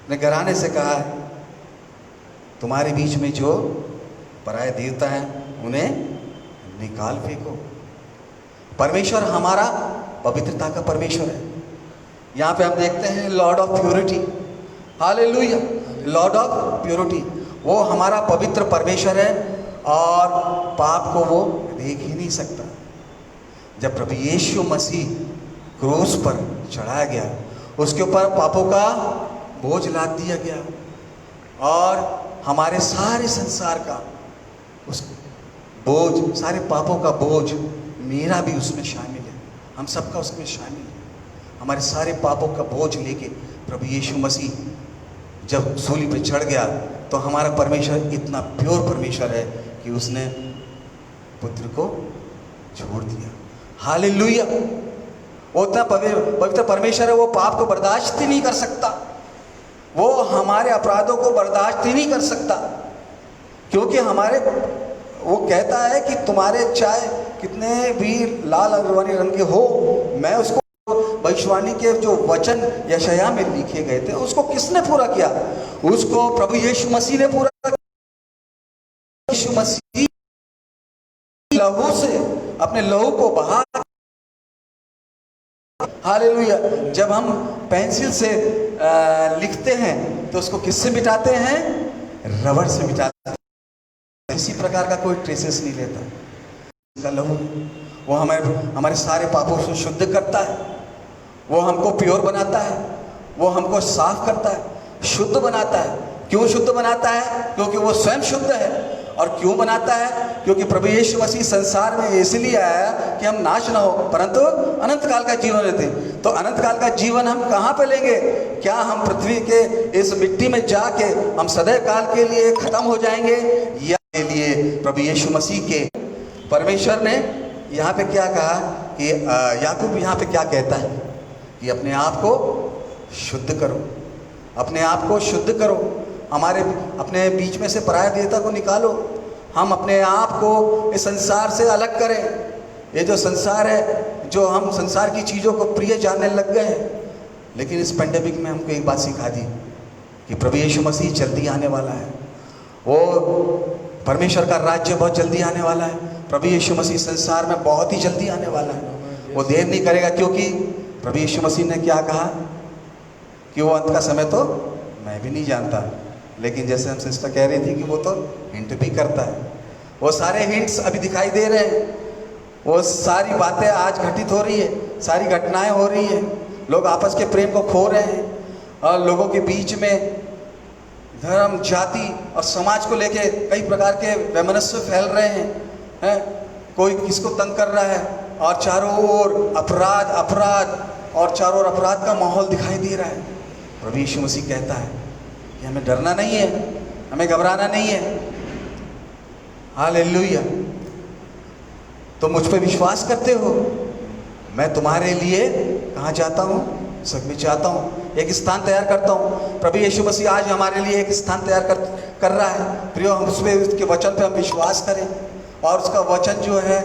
ने घराने से कहा है तुम्हारे बीच में जो पराये देवता हैं उन्हें निकाल फेंको। परमेश्वर हमारा पवित्रता का परमेश्वर है। यहाँ पे हम देखते हैं Lord of purity. Hallelujah, Lord of purity. वो हमारा पवित्र परमेश्वर है और पाप को वो देख ही नहीं सकता। जब प्रभु यीशु मसीह क्रूस पर चढ़ाया गया, उसके ऊपर पापों का बोझ लाद दिया गया और हमारे सारे संसार का उस बोझ, सारे पापों का बोझ मेरा भी उसमें शामिल है, हम सबका उसमें शामिल है। हमारे सारे पापों का बोझ लेके प्रभु यीशु मसीह जब सूली पे चढ़ गया तो हमारा परमेश्वर इतना प्योर परमेश्वर है कि उसने पुत्र को छोड़ दिया। हालेलुया। वो इतना पवित्र परमेश्वर है, वो पाप को बर्दाश्त ही नहीं कर सकता, वो हमारे अपराधों को बर्दाश्त ही नहीं कर सकता, क्योंकि वो कहता है कि तुम्हारे चाहे कितने भी लाल अग्रवानी रंग के हो, मैं उसको भविष्यवाणी के जो वचन यशायाह में लिखे गए थे उसको किसने पूरा किया? उसको प्रभु यीशु मसीह ने पूरा किया। यीशु मसीह लहू से, अपने लहू को बहा। हालेलुया। जब हम पेंसिल से लिखते हैं तो उसको किससे मिटाते हैं? रबड़ से मिटाते हैं। किसी प्रकार का कोई ट्रेसेस नहीं लेता। उसका लहू वो हमारे सारे पापों से शुद्ध करता है, वो हमको प्योर बनाता है, वो हमको साफ करता है, शुद्ध बनाता है। क्यों शुद्ध बनाता है? क्योंकि वो स्वयं शुद्ध है। और क्यों बनाता है? क्योंकि प्रभु यीशु मसीह संसार में इसलिए आया कि हम नाश ना हो परंतु अनंत काल का जीवन लेते। तो अनंत काल का जीवन हम कहाँ पे लेंगे? क्या हम पृथ्वी के इस मिट्टी में जाके हम सदैव काल के लिए खत्म हो जाएंगे? या के लिए प्रभु यीशु मसीह के परमेश्वर ने यहाँ पे क्या कहा कि याकूब यहाँ पे क्या कहता है कि अपने आप को शुद्ध करो, अपने आप को शुद्ध करो, अपने बीच में से पराया देवता को निकालो। हम अपने आप को इस संसार से अलग करें। ये जो संसार है जो हम संसार की चीज़ों को प्रिय जानने लग गए हैं। लेकिन इस पेंडेमिक में हमको एक बात सिखा दी कि प्रभु यीशु मसीह जल्दी आने वाला है। वो परमेश्वर का राज्य बहुत जल्दी आने वाला है। प्रभु यीशु मसीह संसार में बहुत ही जल्दी आने वाला है। वो देर नहीं करेगा, क्योंकि प्रभु यीशु मसीह ने क्या कहा कि वो अंत का समय तो मैं भी नहीं जानता। लेकिन जैसे हम सिस्टर कह रही थी कि वो तो हिंट भी करता है। वो सारे हिंट्स अभी दिखाई दे रहे हैं। वो सारी बातें आज घटित हो रही है, सारी घटनाएं हो रही है। लोग आपस के प्रेम को खो रहे हैं और लोगों के बीच में धर्म, जाति और समाज को लेके कई प्रकार के वैमनस्य फैल रहे हैं। कोई किसको तंग कर रहा है और चारों ओर अपराध अपराध और चारों ओर अपराध का माहौल दिखाई दे रहा है। प्रभु यीशु मसीह कहता है कि हमें डरना नहीं है, हमें घबराना नहीं है। हालेलुया। तो मुझ पे विश्वास करते हो? मैं तुम्हारे लिए कहाँ जाता हूँ? सब में चाहता हूँ, एक स्थान तैयार करता हूँ। प्रभु यीशु मसीह आज हमारे लिए एक स्थान तैयार कर रहा है। प्रियो, हम उसके वचन पे हम विश्वास करें और उसका वचन जो है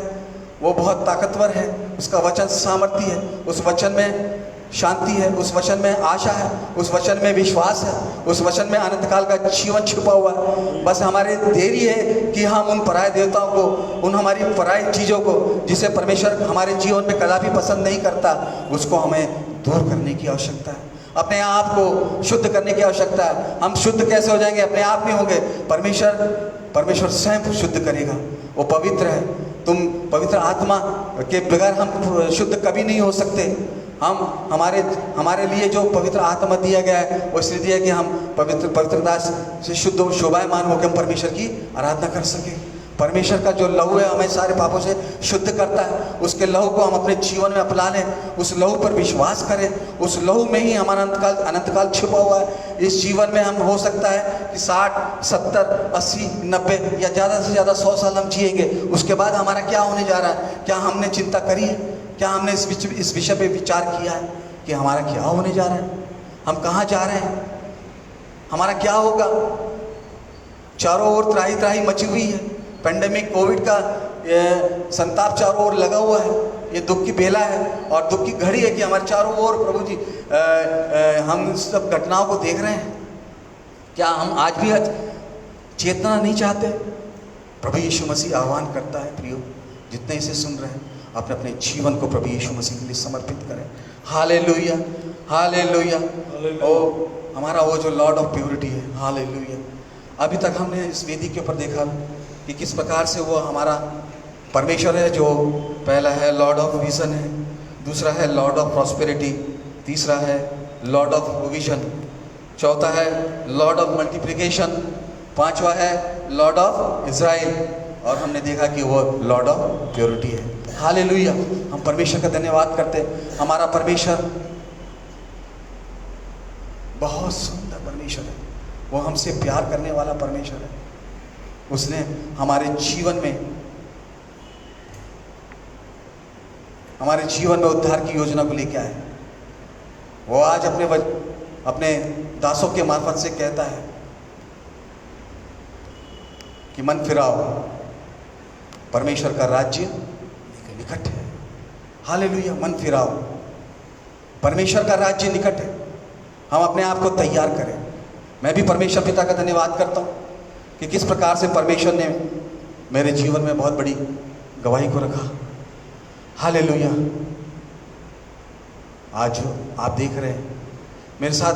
वो बहुत ताकतवर है। उसका वचन सामर्थ्य है। उस वचन में शांति है, उस वचन में आशा है, उस वचन में विश्वास है, उस वचन में अनंत काल का जीवन छुपा हुआ है। बस हमारी देरी है कि हम उन पराये देवताओं को, उन हमारी पराई चीज़ों को जिसे परमेश्वर हमारे जीवन में कदापि पसंद नहीं करता, उसको हमें दूर करने की आवश्यकता है। अपने आप को शुद्ध करने की आवश्यकता है। हम शुद्ध कैसे हो जाएंगे? अपने आप नहीं होंगे। परमेश्वर स्वयं शुद्ध करेगा। वो पवित्र है। तुम पवित्र आत्मा के बगैर हम शुद्ध कभी नहीं हो सकते। हम हमारे लिए जो पवित्र आत्मा दिया गया है वो इसलिए दिया कि हम पवित्रता से शुद्ध शोभायमान होकर हम परमेश्वर की आराधना कर सके। परमेश्वर का जो लहू है हमें सारे पापों से शुद्ध करता है। उसके लहू को हम अपने जीवन में अपना लें, उस लहू पर विश्वास करें। उस लहू में ही हमारा अनंत काल छुपा हुआ है। इस जीवन में हम हो सकता है कि 60, 70, 80, 90 या ज़्यादा से ज़्यादा 100 साल हम जिएंगे। उसके बाद हमारा क्या होने जा रहा है? क्या हमने चिंता करी है? क्या हमने इस विषय पे विचार किया है कि हमारा क्या होने जा रहा है? हम कहाँ जा रहे हैं? हमारा क्या होगा? चारों ओर त्राही त्राही मची हुई है। पेंडेमिक, कोविड का संताप चारों ओर लगा हुआ है। ये दुख की बेला है और दुख की घड़ी है कि हमारे चारों ओर प्रभु जी हम सब घटनाओं को देख रहे हैं। क्या हम आज भी चेतना नहीं चाहते? प्रभु यीशु मसीह आह्वान करता है, प्रियो, जितने इसे सुन रहे हैं अपने अपने जीवन को प्रभु यीशु मसीह के लिए समर्पित करें। Hallelujah, hallelujah. ओ हमारा वो जो लॉर्ड ऑफ प्योरिटी है, हालेलुया। अभी तक हमने इस वेदी के ऊपर देखा कि किस प्रकार से वो हमारा परमेश्वर है। जो पहला है लॉर्ड ऑफ विजन है, दूसरा है लॉर्ड ऑफ प्रॉस्पेरिटी, तीसरा है लॉर्ड ऑफ प्रोविजन, चौथा है लॉर्ड ऑफ मल्टीप्लिकेशन, पांचवा है लॉर्ड ऑफ इज़राइल, और हमने देखा कि वो लॉर्ड ऑफ प्योरिटी है। हालेलुया। हम परमेश्वर का धन्यवाद करते हैं। हमारा परमेश्वर बहुत सुंदर परमेश्वर है। वो हमसे प्यार करने वाला परमेश्वर है। उसने हमारे जीवन में उद्धार की योजना को लेकर आए। वो आज अपने दासों के मार्फत से कहता है कि मन फिराओ, परमेश्वर का राज्य निकट है। हालेलुया। मन फिराओ, परमेश्वर का राज्य निकट है। हम अपने आप को तैयार करें। मैं भी परमेश्वर पिता का धन्यवाद करता हूँ कि किस प्रकार से परमेश्वर ने मेरे जीवन में बहुत बड़ी गवाही को रखा। हालेलुया। आज आप देख रहे हैं मेरे साथ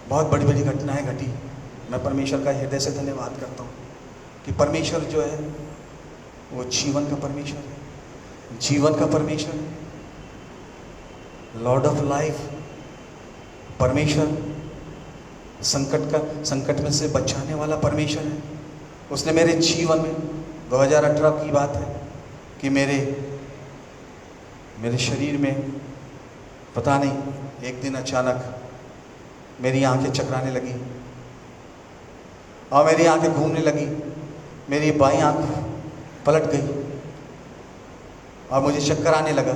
बहुत बड़ी बड़ी घटनाएं घटी। मैं परमेश्वर का हृदय से धन्यवाद करता हूँ कि परमेश्वर जो है वो जीवन का परमेश्वर है, जीवन का परमेश्वर है, लॉर्ड ऑफ लाइफ। परमेश्वर संकट में से बचाने वाला परमेश्वर है। उसने मेरे जीवन में 2018 की बात है कि मेरे शरीर में पता नहीं एक दिन अचानक मेरी आंखें चकराने लगी और मेरी आंखें घूमने लगी। मेरी बाईं आंख पलट गई और मुझे चक्कर आने लगा।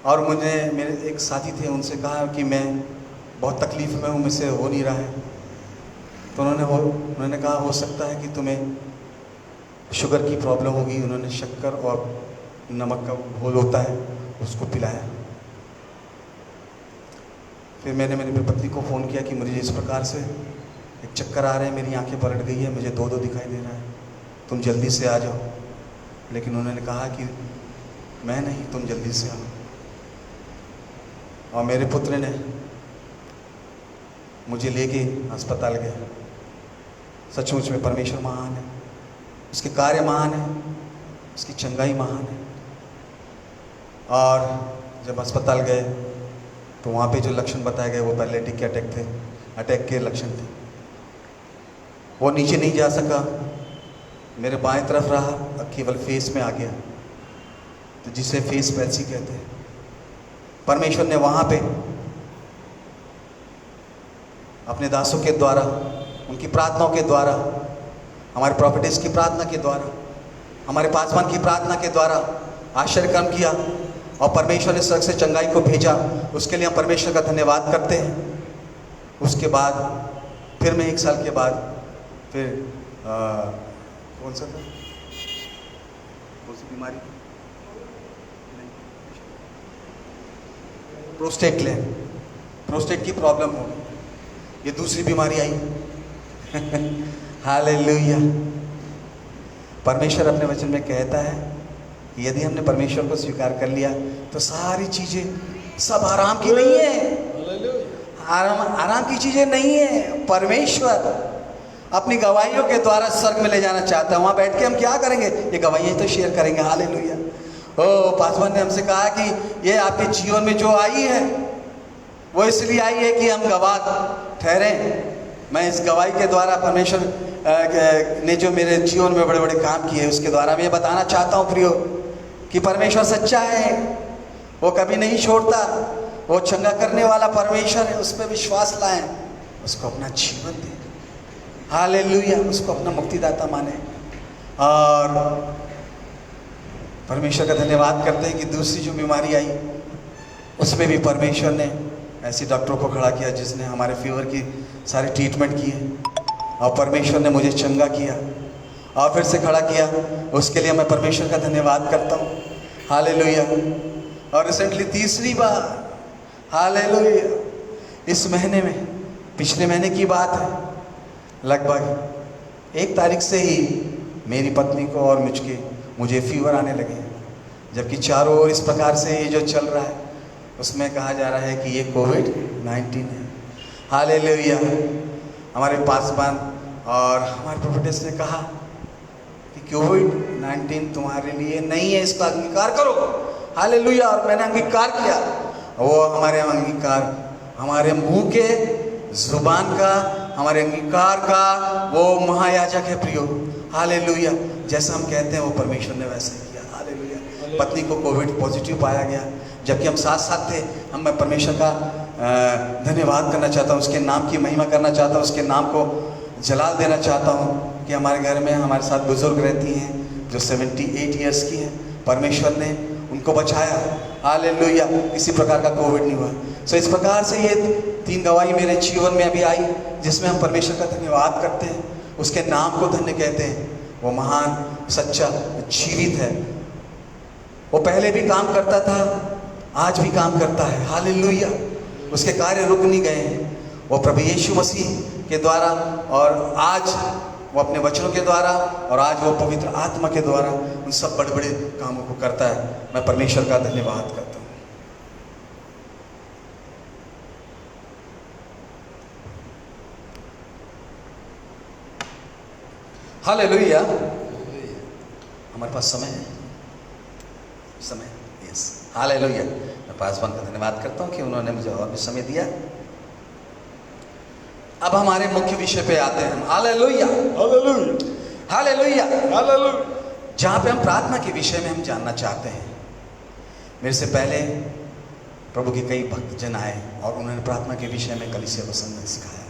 और मेरे एक साथी थे, उनसे कहा कि मैं बहुत तकलीफ़ में हूँ, मुझसे हो नहीं रहा है। तो उन्होंने कहा हो सकता है कि तुम्हें शुगर की प्रॉब्लम होगी, उन्होंने शक्कर और नमक का घोल होता है उसको पिलाया। फिर मैंने मेरी पत्नी को फ़ोन किया कि मुझे इस प्रकार से एक चक्कर आ रहे हैं, मेरी आंखें पलट गई है, मुझे दो दो दिखाई दे रहा है, तुम जल्दी से आ जाओ। लेकिन उन्होंने कहा कि मैं नहीं, तुम जल्दी से आओ। और मेरे पुत्र ने मुझे लेके अस्पताल गया। सचमुच में परमेश्वर महान है, उसके कार्य महान है, उसकी चंगाई महान है। और जब अस्पताल गए तो वहाँ पे जो लक्षण बताए गए वो पैरालिटिक के अटैक के लक्षण थे। वो नीचे नहीं जा सका, मेरे बाएं तरफ रहा, केवल फेस में आ गया, तो जिसे फेस पैल्सी कहते हैं। परमेश्वर ने वहाँ पे अपने दासों के द्वारा, उनकी प्रार्थनाओं के द्वारा, हमारे प्रॉफिटेस की प्रार्थना के द्वारा, हमारे पासवान की प्रार्थना के द्वारा आश्चर्य काम किया और परमेश्वर ने स्वर्ग से चंगाई को भेजा। उसके लिए हम परमेश्वर का धन्यवाद करते हैं। उसके बाद फिर मैं 1 साल के बाद फिर कौन सा था, कौन सी बीमारी, प्रोस्टेट की प्रॉब्लम हो गई, ये दूसरी बीमारी आई। हालेलुया। परमेश्वर अपने वचन में कहता है कि यदि हमने परमेश्वर को स्वीकार कर लिया तो सारी चीजें सब आराम की नहीं है, आराम की चीजें नहीं है। परमेश्वर अपनी गवाहियों के द्वारा स्वर्ग में ले जाना चाहता है। वहां बैठ के हम क्या करेंगे, ये गवाहियां तो शेयर करेंगे। हालेलुया। ओ पासवान ने हमसे कहा कि ये आपके जीवन में जो आई है वो इसलिए आई है कि हम गवाह ठहरे। मैं इस गवाही के द्वारा परमेश्वर ने जो मेरे जीवन में बड़े बड़े काम किए उसके द्वारा मैं ये बताना चाहता हूँ प्रियो कि परमेश्वर सच्चा है, वो कभी नहीं छोड़ता, वो चंगा करने वाला परमेश्वर है। उस पर विश्वास लाएं, उसको अपना जीवन दें। हालेलुया। उसको अपना मुक्तिदाता माने और परमेश्वर का धन्यवाद करते हैं कि दूसरी जो बीमारी आई उसमें भी परमेश्वर ने ऐसी डॉक्टरों को खड़ा किया जिसने हमारे फीवर की सारी ट्रीटमेंट की है और परमेश्वर ने मुझे चंगा किया और फिर से खड़ा किया। उसके लिए मैं परमेश्वर का धन्यवाद करता हूँ। हालेलुया। और रिसेंटली तीसरी बार, हालेलुया, इस महीने में, पिछले महीने की बात है, लगभग 1 तारीख से ही मेरी पत्नी को और मुझे फीवर आने लगे, जबकि चारों ओर इस प्रकार से ये जो चल रहा है उसमें कहा जा रहा है कि ये कोविड-19 है। हालेलुया। हमारे पासवान और हमारे प्रोफेट्स ने कहा कि कोविड-19 तुम्हारे लिए नहीं है, इसका अंगीकार करो। हालेलुया। और मैंने अंगीकार किया। वो हमारे अंगीकार, हमारे मुंह के जुबान का, हमारे अंगीकार का वो महायाजक है प्रियो। हालेलुया। जैसा हम कहते हैं वो परमेश्वर ने वैसे किया। हालेलुया। पत्नी को कोविड पॉजिटिव पाया गया, जबकि हम साथ साथ थे। मैं परमेश्वर का धन्यवाद करना चाहता हूँ, उसके नाम की महिमा करना चाहता हूँ, उसके नाम को जलाल देना चाहता हूँ कि हमारे घर में हमारे साथ बुजुर्ग रहती हैं जो 78 ईयर्स की हैं। परमेश्वर ने उनको बचाया। हालेलुया। किसी प्रकार का कोविड नहीं हुआ। सो इस प्रकार से ये 3 गवाही मेरे जीवन में अभी आई जिसमें हम परमेश्वर का धन्यवाद करते हैं, उसके नाम को धन्य कहते हैं। वो महान, सच्चा, जीवित है। वो पहले भी काम करता था, आज भी काम करता है। हालेलुया। उसके कार्य रुक नहीं गए हैं। वो प्रभु यीशु मसीह के द्वारा और आज वो अपने वचनों के द्वारा और आज वो पवित्र आत्मा के द्वारा उन सब बड़े बड़े कामों को करता है। मैं परमेश्वर का धन्यवाद करता हूँ। हालेलुया। हमारे पास समय है, समय, यस। हालेलुया। मैं पासवान का धन्यवाद करता हूँ कि उन्होंने मुझे और भी समय दिया। अब हमारे मुख्य विषय पे आते हैं। हालेलुया। हालेलुया। हालेलुया। हालेलुया। जहाँ पे हम प्रार्थना के विषय में हम जानना चाहते हैं। मेरे से पहले प्रभु के कई भक्तजन आए और उन्होंने प्रार्थना के विषय में कलीसिया को सिखाया।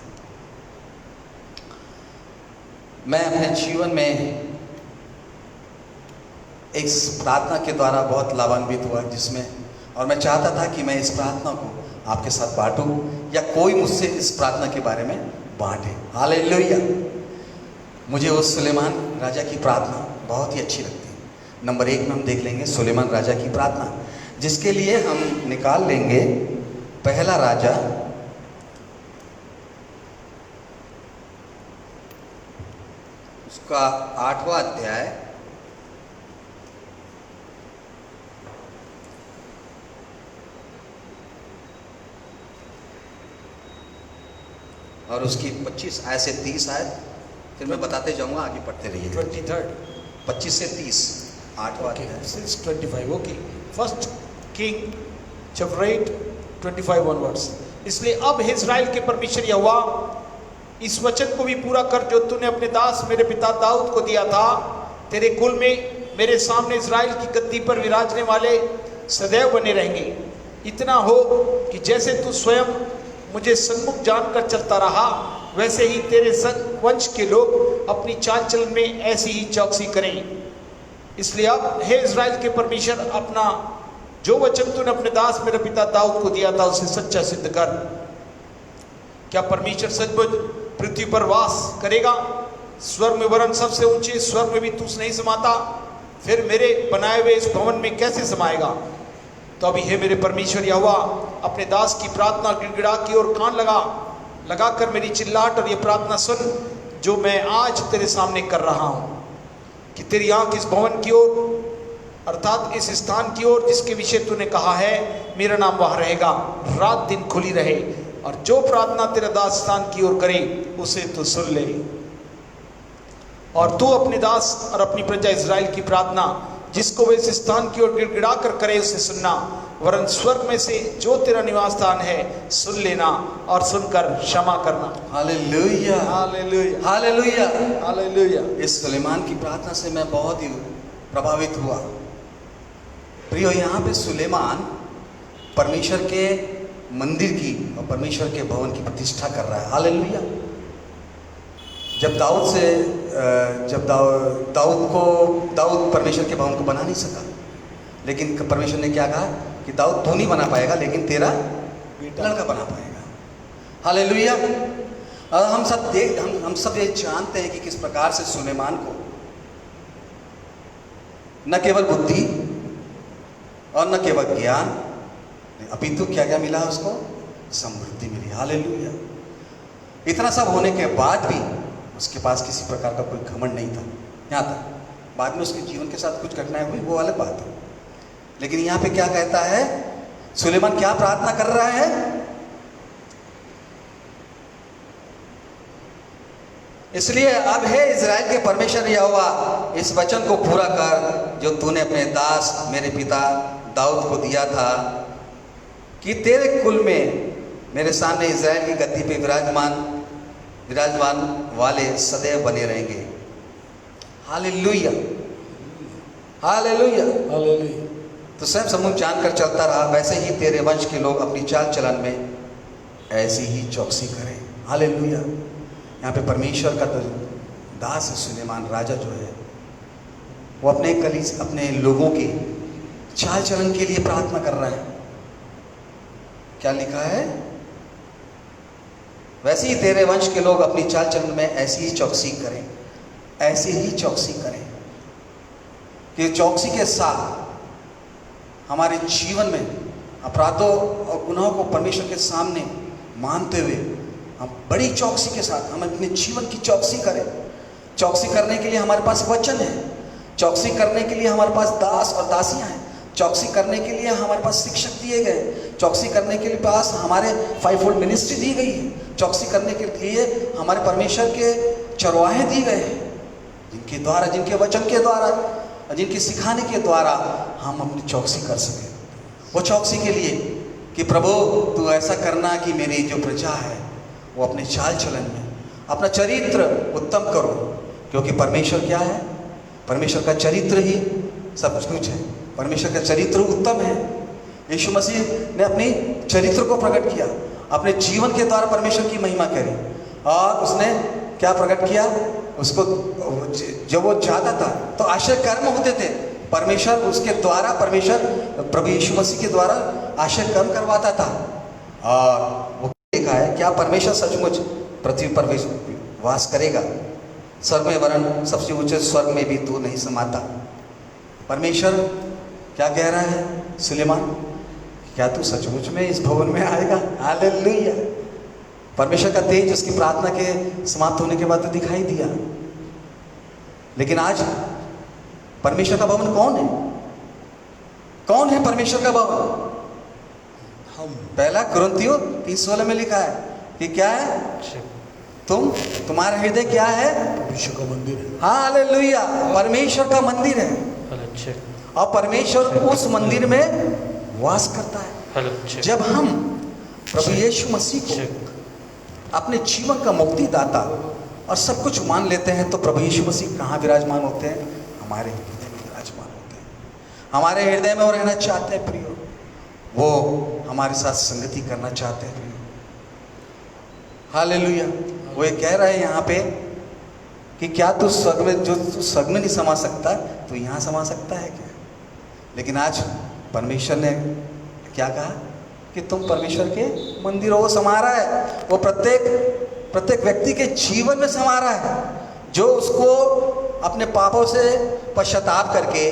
मैं अपने जीवन में इस प्रार्थना के द्वारा बहुत लाभान्वित हुआ जिसमें, और मैं चाहता था कि मैं इस प्रार्थना को आपके साथ बांटूं या कोई मुझसे इस प्रार्थना के बारे में बांटे। हालेलुया। मुझे उस सुलेमान राजा की प्रार्थना बहुत ही अच्छी लगती है। नंबर 1 में हम देख लेंगे सुलेमान राजा की प्रार्थना, जिसके लिए हम निकाल लेंगे पहला राजा उसका 8वां अध्याय और उसकी 25 आयत से 30 आयत, फिर मैं बताते जाऊंगा, आगे पढ़ते रहिए। 23rd 25 से 30 8वां okay अध्याय। since 25 okay first king chapter 8 25 onwards। इसलिए अब हे इस्राएल के परमेश्वर यहोवा, इस वचन को भी पूरा कर जो तूने अपने दास मेरे पिता दाऊद को दिया था। तेरे कुल में मेरे सामने इस्राएल की गद्दी पर विराजने वाले सदैव बने रहेंगे। इतना हो कि जैसे तू स्वयं मुझे सन्मुख जानकर चलता रहा, वैसे ही तेरे संग वंश के लोग अपनी चाल चलन में ऐसी ही चौकसी करें। इसलिए अब हे इस्राएल के परमेश्वर, अपना जो वचन तूने अपने दास मेरे पिता दाऊद को दिया था उसे सच्चा सिद्ध कर। क्या परमेश्वर सचमुच पृथ्वी पर वास करेगा? स्वर्ग में वरन सबसे ऊंचे स्वर्ग में भी तू नहीं समाता, फिर मेरे बनाए हुए इस भवन में कैसे समाएगा? तो अभी हे मेरे परमेश्वर यहोवा, अपने दास की प्रार्थना गिड़गिड़ा की और कान लगाकर मेरी चिल्लाहट और ये प्रार्थना सुन जो मैं आज तेरे सामने कर रहा हूँ। कि तेरी आंख इस भवन की ओर, अर्थात इस स्थान की ओर जिसके विषय तूने कहा है मेरा नाम वहाँ रहेगा, रात दिन खुली रहे, और जो प्रार्थना तेरा दास स्थान की ओर करे उसे तू सुन ले। और तू अपने दास और अपनी प्रजा इस्राएल की प्रार्थना जिसको वे इस स्थान की ओर गिड़गिड़ा कर करे उसे सुनना, वरन स्वर्ग में से जो तेरा निवास स्थान है सुन लेना और सुनकर क्षमा करना। Hallelujah, hallelujah, hallelujah, hallelujah. इस सुलेमान की प्रार्थना से मैं बहुत ही प्रभावित हुआ। प्रियो, यहाँ पे सुलेमान परमेश्वर के मंदिर की और परमेश्वर के भवन की प्रतिष्ठा कर रहा है। हालेलुया। जब दाऊद परमेश्वर के भवन को बना नहीं सका, लेकिन परमेश्वर ने क्या कहा कि दाऊद तू नहीं बना पाएगा, लेकिन तेरा लड़का बना पाएगा। हालेलुया। और हम सब ये जानते हैं कि किस प्रकार से सुलेमान को न केवल बुद्धि और न केवल ज्ञान, अपितु क्या क्या मिला उसको? समृद्धि मिली। हालेलुया। इतना सब होने के बाद भी उसके पास किसी प्रकार का कोई घमंड नहीं था। यहाँ तक बाद में उसके जीवन के साथ कुछ घटनाएं हुई, वो अलग बात है। लेकिन यहाँ पे क्या कहता है सुलेमान, क्या प्रार्थना कर रहा है? इसलिए अब हे इज़राइल के परमेश्वर यहोवा, इस वचन को पूरा कर जो तूने अपने दास मेरे पिता दाऊद को दिया था, कि तेरे कुल में मेरे सामने इज़राइल की गद्दी पे विराजमान वाले सदैव बने रहेंगे। Hallelujah, hallelujah, hallelujah. तो स्वयं समुझ जानकर चलता रहा, वैसे ही तेरे वंश के लोग अपनी चाल चलन में ऐसी ही चौकसी करें। हालेलुया। यहाँ पे परमेश्वर का दास सुलेमान राजा जो है, वो अपने लोगों के चाल चलन के लिए प्रार्थना कर रहा है। क्या लिखा है? वैसे ही तेरे वंश के लोग अपनी चाल चलन में ऐसी ही चौकसी करें, ऐसी ही चौकसी करें। कि चौकसी के साथ हमारे जीवन में अपराधों और गुनाहों को परमेश्वर के सामने मानते हुए हम बड़ी चौकसी के साथ हम अपने जीवन की चौकसी करें। चौकसी करने के लिए हमारे पास वचन है, चौकसी करने के लिए हमारे पास दास और दासियां हैं, चौकसी करने के लिए हमारे पास शिक्षक दिए गए, चौकसी करने के लिए पास हमारे 5-fold मिनिस्ट्री दी गई है, चौकसी करने के लिए हमारे परमेश्वर के चरवाहे दिए गए हैं, जिनके द्वारा, जिनके वचन के द्वारा, जिनके सिखाने के द्वारा हम अपनी चौकसी कर सकें। वो चौकसी के लिए कि प्रभु तू ऐसा करना कि मेरी जो प्रजा है वो अपने चाल चलन में अपना चरित्र उत्तम करो, क्योंकि परमेश्वर क्या है? परमेश्वर का चरित्र ही सब कुछ है। परमेश्वर का चरित्र उत्तम है। यीशु मसीह ने अपने चरित्र को प्रकट किया, अपने जीवन के द्वारा परमेश्वर की महिमा करी, और उसने क्या प्रकट किया? उसको जब वो जाता था तो आश्चर्य कर्म होते थे, परमेश्वर उसके द्वारा, परमेश्वर प्रभु यीशु मसीह के द्वारा आश्चर्य कर्म करवाता था। और वो देखा है क्या परमेश्वर सचमुच पृथ्वी पर वास करेगा? स्वर्ग में वरन सबसे ऊंचे स्वर्ग में भी तू नहीं समाता। परमेश्वर क्या कह रहा है सुलेमान, क्या तू सचमुच में इस भवन में आएगा? हालेलुया। परमेश्वर का तेज उसकी प्रार्थना के समाप्त होने के बाद तो दिखाई दिया, लेकिन आज परमेश्वर का भवन कौन है? कौन है परमेश्वर का भवन? हम। पहला कुरिन्थियों 3:16 में लिखा है कि क्या है? तुम्हारा हृदय क्या है? परमेश्वर का मंदिर है। हालेलुया। परमेश्वर का मंदिर है और परमेश्वर उस मंदिर में वास करता है। जब हम प्रभु यीशु मसीह को अपने जीवन का मुक्तिदाता और सब कुछ मान लेते हैं तो प्रभु यीशु मसीह कहाँ विराजमान होते हैं? हमारे हृदय में विराजमान होते हैं। हमारे हृदय में वो रहना चाहते हैं प्रियो, वो हमारे साथ संगति करना चाहते हैं प्रियो। हालेलुया। वो ये कह रहे हैं यहाँ पे कि क्या तू स्वर्ग में, जो तू स्वर्ग में नहीं समा सकता तो यहाँ समा सकता है क्या? लेकिन आज परमेश्वर ने क्या कहा कि तुम परमेश्वर के मंदिर हो। वो समा रहा है, वो प्रत्येक व्यक्ति के जीवन में समा रहा है, जो उसको अपने पापों से पश्चाताप करके,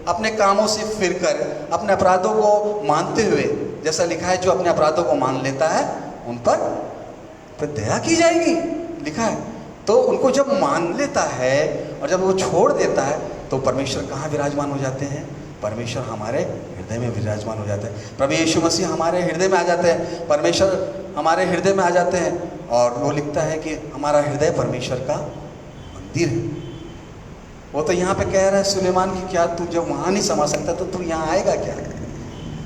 अपने कामों से फिरकर, अपने अपराधों को मानते हुए, जैसा लिखा है जो अपने अपराधों को मान लेता है उन पर दया की जाएगी, लिखा है। तो उनको जब मान लेता है और जब वो छोड़ देता है तो परमेश्वर कहाँ विराजमान हो जाते हैं? परमेश्वर हमारे हृदय में विराजमान हो जाते हैं। प्रभु यीशु मसीह हमारे हृदय में आ जाते हैं, परमेश्वर हमारे हृदय में आ जाते हैं। और वो लिखता है कि हमारा हृदय परमेश्वर का मंदिर है। वो तो यहाँ पे कह रहा है सुलेमान कि क्या तू जब वहाँ नहीं समा सकता तो तू यहाँ आएगा क्या?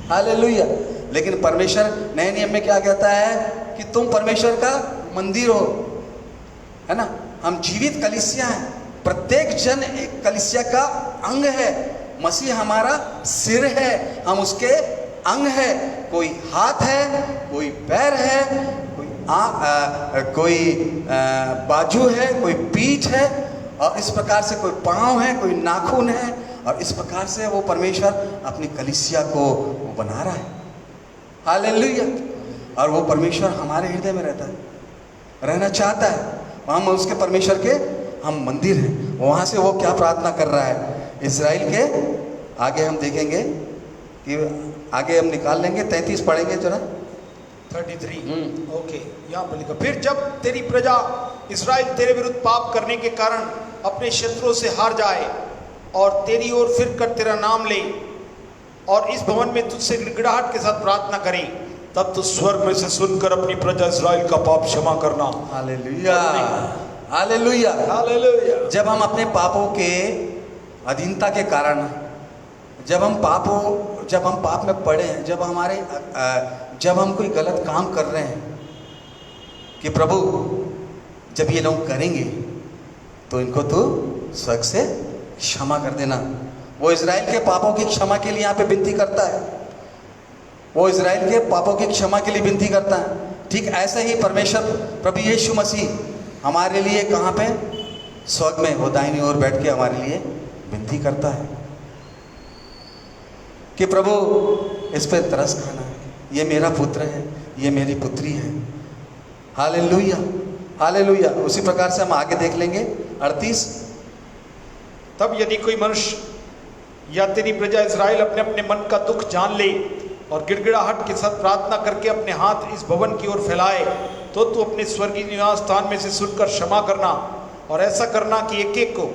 हालेलुया। लेकिन परमेश्वर नए नियम में क्या कहता है कि तुम परमेश्वर का मंदिर हो, है ना। हम जीवित कलीसिया हैं, प्रत्येक जन एक कलीसिया का अंग है। मसीह हमारा सिर है, हम उसके अंग है। कोई हाथ है, कोई पैर है, कोई बाजू है, कोई पीठ है, और इस प्रकार से कोई पाँव है, कोई नाखून है, और इस प्रकार से वो परमेश्वर अपनी कलीसिया को वो बना रहा है। हालेलुया। और वो परमेश्वर हमारे हृदय में रहता है, रहना चाहता है। हम उसके परमेश्वर के हम मंदिर हैं। वहाँ से वो क्या प्रार्थना कर रहा है इज़राइल के? आगे हम देखेंगे कि आगे हम निकाल लेंगे। 33 पढ़ेंगे जरा। 33 ओके, यहाँ पर लिखा, फिर जब तेरी प्रजा इस्राएल तेरे विरुद्ध पाप करने के कारण अपने शत्रुओं से हार जाए और तेरी ओर फिर कर तेरा नाम ले और इस भवन में तुझसे गिड़गिड़ाहट के साथ प्रार्थना करे, तब तो स्वर्ग में से सुनकर अपनी प्रजा इस्राएल का पाप क्षमा करना। Hallelujah, hallelujah, hallelujah. जब हम अपने पापों के अधीनता के कारण, जब हम पाप में पड़े हैं, जब हम कोई गलत काम कर रहे हैं कि प्रभु जब ये लोग करेंगे तो इनको तो स्वर्ग से क्षमा कर देना। वो इज़राइल के पापों की क्षमा के लिए यहाँ पे विनती करता है। वो इज़राइल के पापों की क्षमा के लिए विनती करता है। ठीक ऐसे ही परमेश्वर प्रभु यीशु मसीह हमारे लिए कहाँ पे? स्वर्ग में वो दाहिनी ओर बैठ के हमारे लिए विनती करता है कि प्रभु इस पे तरस खाना है, ये मेरा पुत्र है, ये मेरी पुत्री है। Hallelujah, hallelujah. उसी प्रकार से हम आगे देख लेंगे 38। तब यदि कोई मनुष्य या तेरी प्रजा इस्राएल अपने अपने मन का दुख जान ले और गिड़गिड़ाहट के साथ प्रार्थना करके अपने हाथ इस भवन की ओर फैलाए, तो तू अपने स्वर्गीय निवास स्थान में से सुनकर क्षमा करना और ऐसा करना कि एक एक को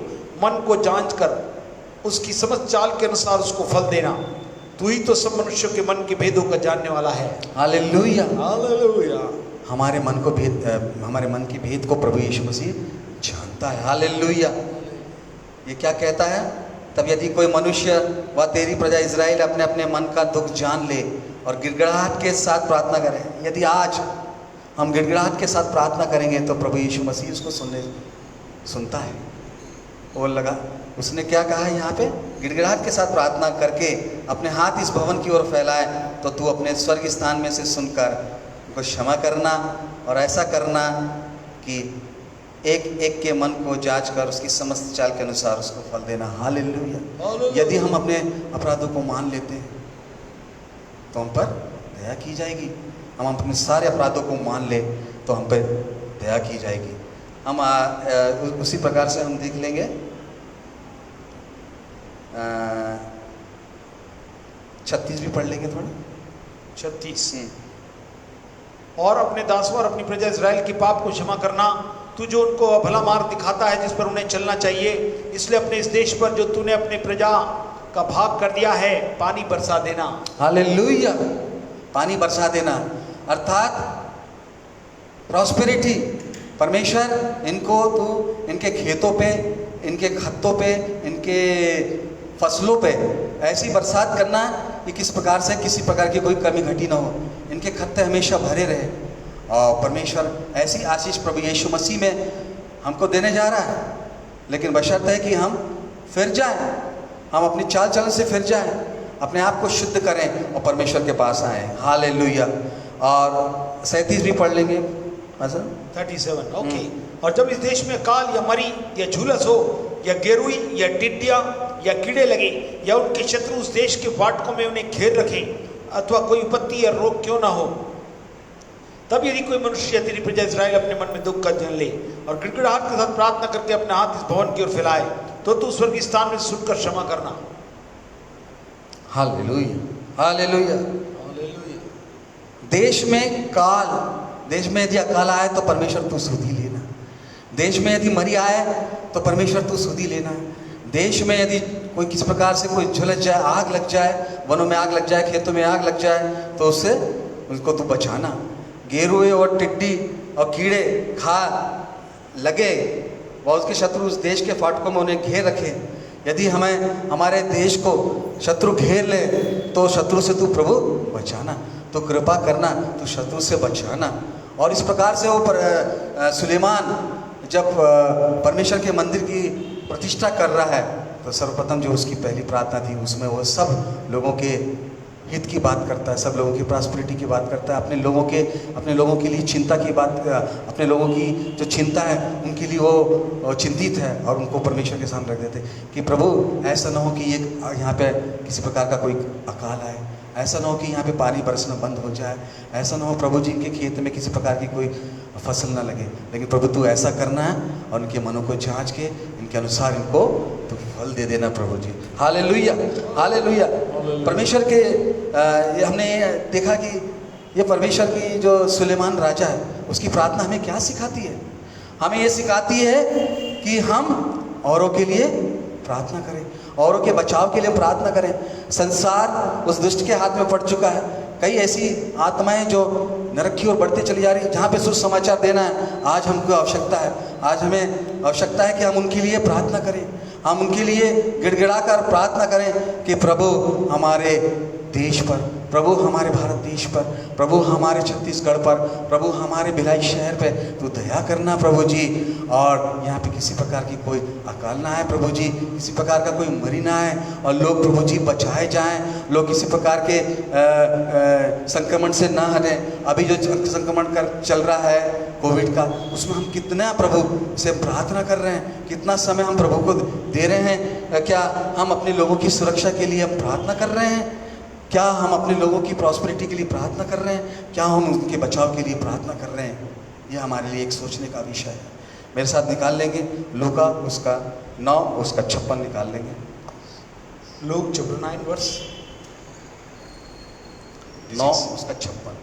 मन को जांच कर उसकी समझ चाल के अनुसार उसको फल देना। तू ही तो सब मनुष्यों के मन के भेदों का जानने वाला है। Hallelujah, hallelujah. हमारे मन के भेद को प्रभु यीशु मसीह जानता है। हालेलुया। ये क्या कहता है? तब यदि कोई मनुष्य व तेरी प्रजा इज़राइल अपने अपने मन का दुख जान ले और गिड़गिड़ाहट के साथ प्रार्थना करें। यदि आज हम गिड़गिड़ाहट के साथ प्रार्थना करेंगे तो प्रभु यीशु मसीह उसको सुनता है। वो लगा उसने क्या कहा है यहाँ पे? गिड़गिड़ाहट के साथ प्रार्थना करके अपने हाथ इस भवन की ओर फैलाए तो तू अपने स्वर्ग स्थान में से सुनकर उनको क्षमा करना और ऐसा करना कि एक एक के मन को जांच कर उसकी समस्त चाल के अनुसार उसको फल देना। हालेलुया। यदि हम अपने अपराधों को मान लेते हैं तो हम पर दया की जाएगी। हम अपने सारे अपराधों को मान ले तो हम पर दया की जाएगी। हम उसी प्रकार से हम देख लेंगे। 36 भी पढ़ लेंगे थोड़ा। 36। और अपने दासों और अपनी प्रजा इज़राइल के पाप को क्षमा करना, तू जो उनको भला मार्ग दिखाता है जिस पर उन्हें चलना चाहिए, इसलिए अपने इस देश पर जो तूने अपने प्रजा का भाग कर दिया है पानी बरसा देना। हालेलुया, पानी बरसा देना अर्थात प्रॉस्पेरिटी। परमेश्वर इनको तू इनके खेतों पे, इनके खत्तों पे, इनके फसलों पे ऐसी बरसात करना कि किस प्रकार से किसी प्रकार की कोई कमी घटी ना हो, इनके खत्ते हमेशा भरे रहे। और परमेश्वर ऐसी आशीष प्रभु यीशु मसीह में हमको देने जा रहा है, लेकिन बशर्त है कि हम फिर जाएं, हम अपनी चाल चलन से फिर जाएं, अपने आप को शुद्ध करें और परमेश्वर के पास आएं। हालेलुया। और 37 भी पढ़ लेंगे। 37 ओके। और जब इस देश में काल या मरी या झुलस हो या गेरुई या टिड्डिया या कीड़े लगे या उनके शत्रु उस देश के फाटकों में उन्हें घेर रखें अथवा कोई विपत्ति या रोग क्यों ना हो, तब यदि कोई मनुष्य या तेरी प्रजा इज़राइल अपने मन में दुख का जन ले और गिड़गिड़ाहट के साथ प्रार्थना करके अपने हाथ इस भवन की ओर फैलाए, तो तू स्वर्गीय स्थान में सुनकर क्षमा करना। Hallelujah, hallelujah. देश में काल, देश में यदि अकाल आए तो परमेश्वर तू सुधि लेना। देश में यदि मरी आए तो परमेश्वर तू सुधि लेना। देश में यदि कोई किसी प्रकार से कोई झुलस जाए, आग लग जाए, वनों में आग लग जाए, खेतों में आग लग जाए, तो उससे उनको तू बचाना। गेरुए और टिड्डी और कीड़े खा लगे और उसके शत्रु उस देश के फाटकों में उन्हें घेर रखे। यदि हमें हमारे देश को शत्रु घेर ले तो शत्रु से तू प्रभु बचाना, तो कृपा करना, तो शत्रु से बचाना। और इस प्रकार से वो सुलेमान जब परमेश्वर के मंदिर की प्रतिष्ठा कर रहा है तो सर्वप्रथम जो उसकी पहली प्रार्थना थी उसमें वो सब लोगों के हित की बात करता है, सब लोगों की प्रॉस्पेरिटी की बात करता है, अपने लोगों के लिए चिंता की बात, अपने लोगों की जो चिंता है उनके लिए वो चिंतित है और उनको परमेश्वर के सामने रख देते कि प्रभु ऐसा ना हो कि ये यहाँ पे किसी प्रकार का कोई अकाल आए, ऐसा ना हो कि यहाँ पे पानी बरसना बंद हो जाए, ऐसा ना हो प्रभु जी इनके खेत में किसी प्रकार की कोई फसल ना लगे, लेकिन प्रभु तू ऐसा करना है और उनके मनों को जांच के इनके अनुसार इनको तू फल दे देना प्रभु जी। Hallelujah, hallelujah. परमेश्वर के हमने देखा कि ये परमेश्वर की जो सुलेमान राजा है उसकी प्रार्थना हमें क्या सिखाती है? हमें ये सिखाती है कि हम औरों के लिए प्रार्थना करें, औरों के बचाव के लिए प्रार्थना करें। संसार उस दुष्ट के हाथ में पड़ चुका है। कई ऐसी आत्माएं जो नरक की ओर बढ़ते चली जा रही है, जहाँ पे सुसमाचार देना है। आज हमको आवश्यकता है, आज हमें आवश्यकता है कि हम उनके लिए प्रार्थना करें, हम उनके लिए गिड़गिड़ा कर प्रार्थना करें कि प्रभु हमारे देश पर, प्रभु हमारे भारत देश पर, प्रभु हमारे छत्तीसगढ़ पर, प्रभु हमारे भिलाई शहर पे तू दया करना प्रभु जी। और यहाँ पे किसी प्रकार की कोई अकाल ना आए प्रभु जी, किसी प्रकार का कोई मरी ना आए और लोग प्रभु जी बचाए जाएं, लोग किसी प्रकार के संक्रमण से ना हटे। अभी जो संक्रमण कर चल रहा है कोविड का, उसमें हम कितना प्रभु से प्रार्थना कर रहे हैं, कितना समय हम प्रभु को दे रहे हैं। क्या हम अपने लोगों की सुरक्षा के लिए हम प्रार्थना कर रहे हैं? क्या हम अपने लोगों की प्रॉस्पेरिटी के लिए प्रार्थना कर रहे हैं? क्या हम उनके बचाव के लिए प्रार्थना कर रहे हैं? यह हमारे लिए एक सोचने का विषय है। मेरे साथ निकाल लेंगे लूका उसका 9 उसका 56 निकाल लेंगे। लूक चैप्टर 9 वर्स 9 उसका 56।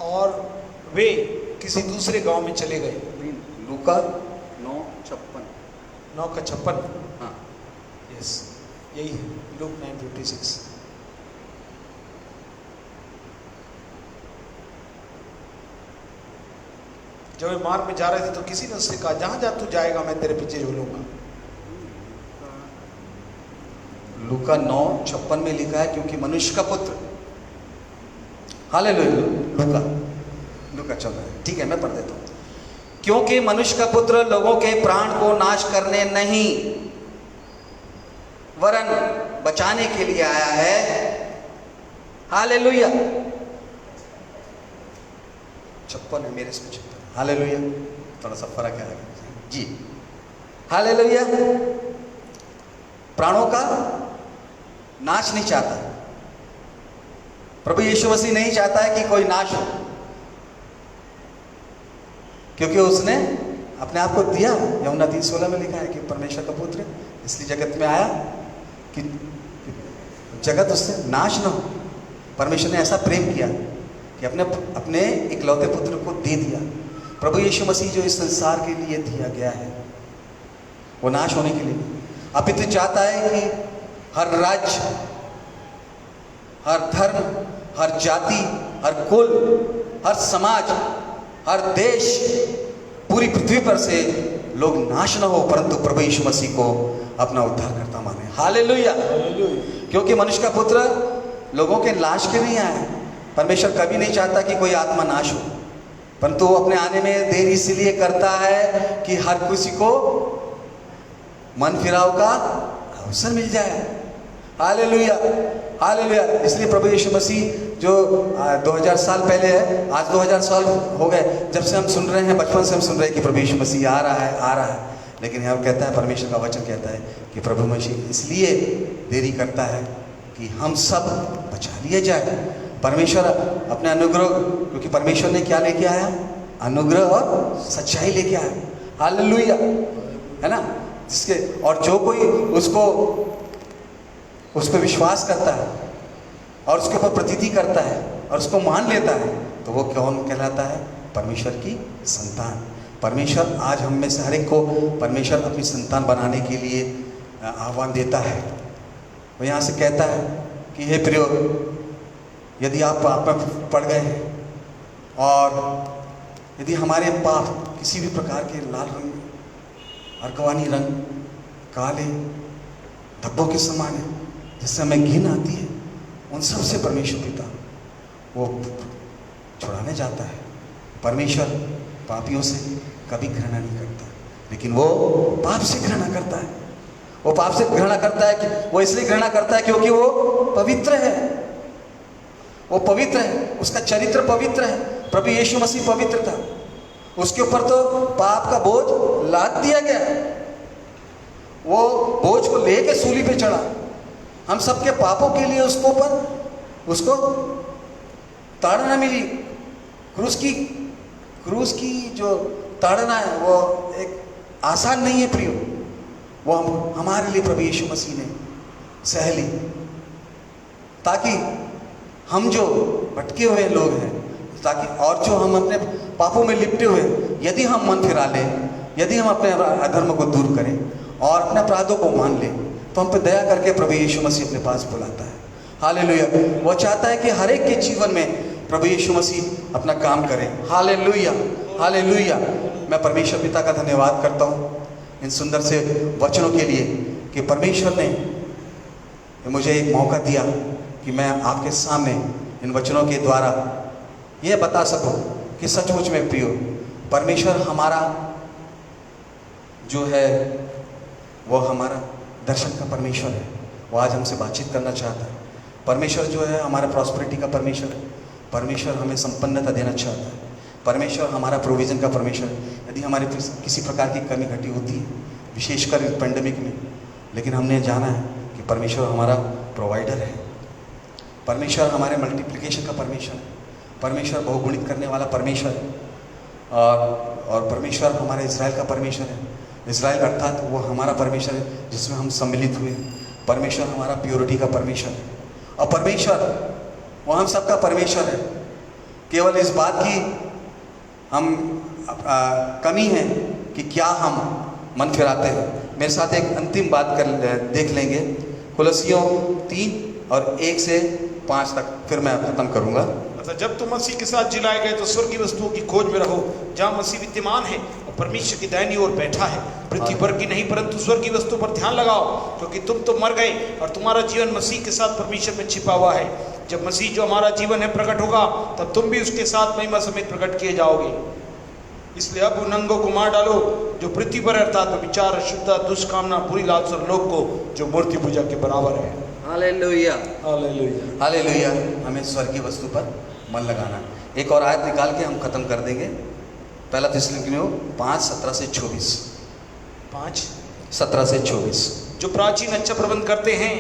और वे किसी दूसरे गांव में चले गए। लूका 9:56 9 का 56। हाँ यस, यही है लूक 9:56। जब वे मार्ग में जा रहे थे तो किसी ने उससे कहा, जहां जा तू जाएगा मैं तेरे पीछे झूलूंगा। लूका 9:56 में लिखा है क्योंकि मनुष्य का पुत्र, हालेलुया। लूका चल रहा है, ठीक है मैं पढ़ देता हूँ। क्योंकि मनुष्य का पुत्र लोगों के प्राण को नाश करने नहीं वरन बचाने के लिए आया है। हालेलुया। 56 है मेरे इसमें 56। हालेलुया, थोड़ा सा फर्क है जी। हालेलुया। प्राणों का नाश नहीं चाहता प्रभु यीशु मसीह, नहीं चाहता है कि कोई नाश हो। क्योंकि उसने अपने आप को दिया। यूहन्ना 3:16 में लिखा है कि परमेश्वर का पुत्र इसलिए जगत में आया कि जगत उससे नाश न हो। परमेश्वर ने ऐसा प्रेम किया कि अपने इकलौते पुत्र को दे दिया। प्रभु यीशु मसीह जो इस संसार के लिए दिया गया है वो नाश होने के लिए, अपितु चाहता है कि हर राज्य, हर धर्म, हर जाति, हर कुल, हर समाज, हर देश, पूरी पृथ्वी पर से लोग नाश न हो परंतु प्रभु यीशु मसीह को अपना उद्धारकर्ता माने। हालेलुया। क्योंकि मनुष्य का पुत्र लोगों के नाश के नहीं आया। परमेश्वर कभी नहीं चाहता कि कोई आत्मा नाश हो, परंतु वो अपने आने में देर इसलिए करता है कि हर किसी को मन फिराव का अवसर मिल जाए। Hallelujah, hallelujah. इसलिए प्रभु यीशु मसीह जो 2000 साल पहले है, आज 2000 साल हो गए जब से हम सुन रहे हैं, बचपन से हम सुन रहे हैं कि प्रभु यीशु मसीह आ रहा है, आ रहा है। लेकिन यहाँ कहता है, परमेश्वर का वचन कहता है कि प्रभु मसीह इसलिए देरी करता है कि हम सब बचा लिए जाए। परमेश्वर अपने अनुग्रह, क्योंकि परमेश्वर ने क्या लेके आया? अनुग्रह और सच्चाई लेके आया। हालेलुया, है ना। जिसके और जो कोई उस पर विश्वास करता है और उसके ऊपर प्रतीति करता है और उसको मान लेता है तो वो कौन कहलाता है? परमेश्वर की संतान। परमेश्वर आज हम में से हर एक को परमेश्वर अपनी संतान बनाने के लिए आह्वान देता है। वो यहाँ से कहता है कि हे प्रियो, यदि आप पाप में पड़ गए हैं और यदि हमारे पाप किसी भी प्रकार के लाल रंग, अर्कवानी रंग, काले धब्बों के समान है जिससे हमें घिन आती है, उन सब से परमेश्वर पिता वो छुड़ाने जाता है। परमेश्वर पापियों से कभी घृणा नहीं करता, लेकिन वो पाप से घृणा करता है। वो पाप से घृणा करता है कि वो इसलिए घृणा करता है क्योंकि वो पवित्र है। वो पवित्र है, उसका चरित्र पवित्र है। प्रभु यीशु मसीह पवित्र था, उसके ऊपर तो पाप का बोझ लाद दिया गया। वो बोझ को लेके सूली पे चढ़ा, हम सबके पापों के लिए उसको ताड़ना मिली। क्रूस की जो ताड़ना है वो एक आसान नहीं है प्रियो, वो हमारे लिए प्रभु यीशु मसीह ने सह ली, ताकि हम जो भटके हुए लोग हैं, ताकि और जो हम अपने पापों में लिपटे हुए, यदि हम मन फिरा लें, यदि हम अपने अधर्म को दूर करें और अपने अपराधों को मान लें, तो हम पे दया करके प्रभु यीशु मसीह अपने पास बुलाता है। हालेलुया। वो चाहता है कि हर एक के जीवन में प्रभु यीशु मसीह अपना काम करें। Hallelujah, hallelujah. मैं परमेश्वर पिता का धन्यवाद करता हूँ इन सुंदर से वचनों के लिए कि परमेश्वर ने मुझे एक मौका दिया कि मैं आपके सामने इन वचनों के द्वारा ये बता सकूं कि सचमुच में प्रियो, परमेश्वर हमारा जो है वो हमारा दर्शन का परमेश्वर है। वो आज हमसे बातचीत करना चाहता है। परमेश्वर जो है हमारा प्रॉस्पेरिटी का परमेश्वर है। परमेश्वर हमें संपन्नता देना चाहता है। परमेश्वर हमारा प्रोविज़न का परमेश्वर है। यदि हमारे किसी प्रकार की कमी घटी होती है, विशेषकर पेंडेमिक में, लेकिन हमने जाना है कि परमेश्वर हमारा प्रोवाइडर है। परमेश्वर हमारे मल्टीप्लिकेशन का परमेश्वर है। परमेश्वर बहुगुणित करने वाला परमेश्वर है। और परमेश्वर हमारे इज़राइल का परमेश्वर है। इज़राइल अर्थात वो हमारा परमेश्वर है जिसमें हम सम्मिलित हुए। परमेश्वर हमारा प्योरिटी का परमेश्वर है। और परमेश्वर वो हम सबका परमेश्वर है। केवल इस बात की हम कमी है कि क्या हम मन फिराते हैं। मेरे साथ एक अंतिम बात देख लेंगे, कुलसियों 3 और 1 से 5 तक, फिर मैं खत्म करूंगा। अतः जब तुम मसीह के साथ जिलाए गए तो स्वर्गीय वस्तुओं की खोज में रहो जहाँ मसीह विद्यमान है और परमेश्वर की दाहिनी ओर बैठा है। पृथ्वी पर की नहीं परंतु स्वर्गीय वस्तु पर ध्यान लगाओ, क्योंकि तुम तो मर गए और तुम्हारा जीवन मसीह के साथ परमेश्वर में छिपा हुआ है। जब मसीह जो हमारा जीवन है प्रकट होगा, तब तुम भी उसके साथ महिमा समेत प्रकट किए जाओगे। इसलिए अब उन अंगों को मार डालो जो पृथ्वी पर अर्थात विचार, शुद्धता, दुष्कामना, बुरी लालच और लोभ को जो मूर्ति पूजा के बराबर है। Hallelujah, hallelujah, hallelujah. हमें स्वर्गीय वस्तु पर मन लगाना। एक और आयत निकाल के हम खत्म कर देंगे। पहला थिस्सलुनीकियों 5:17 से 24। 5:17 से 24। जो प्राचीन अच्छा प्रबंध करते हैं,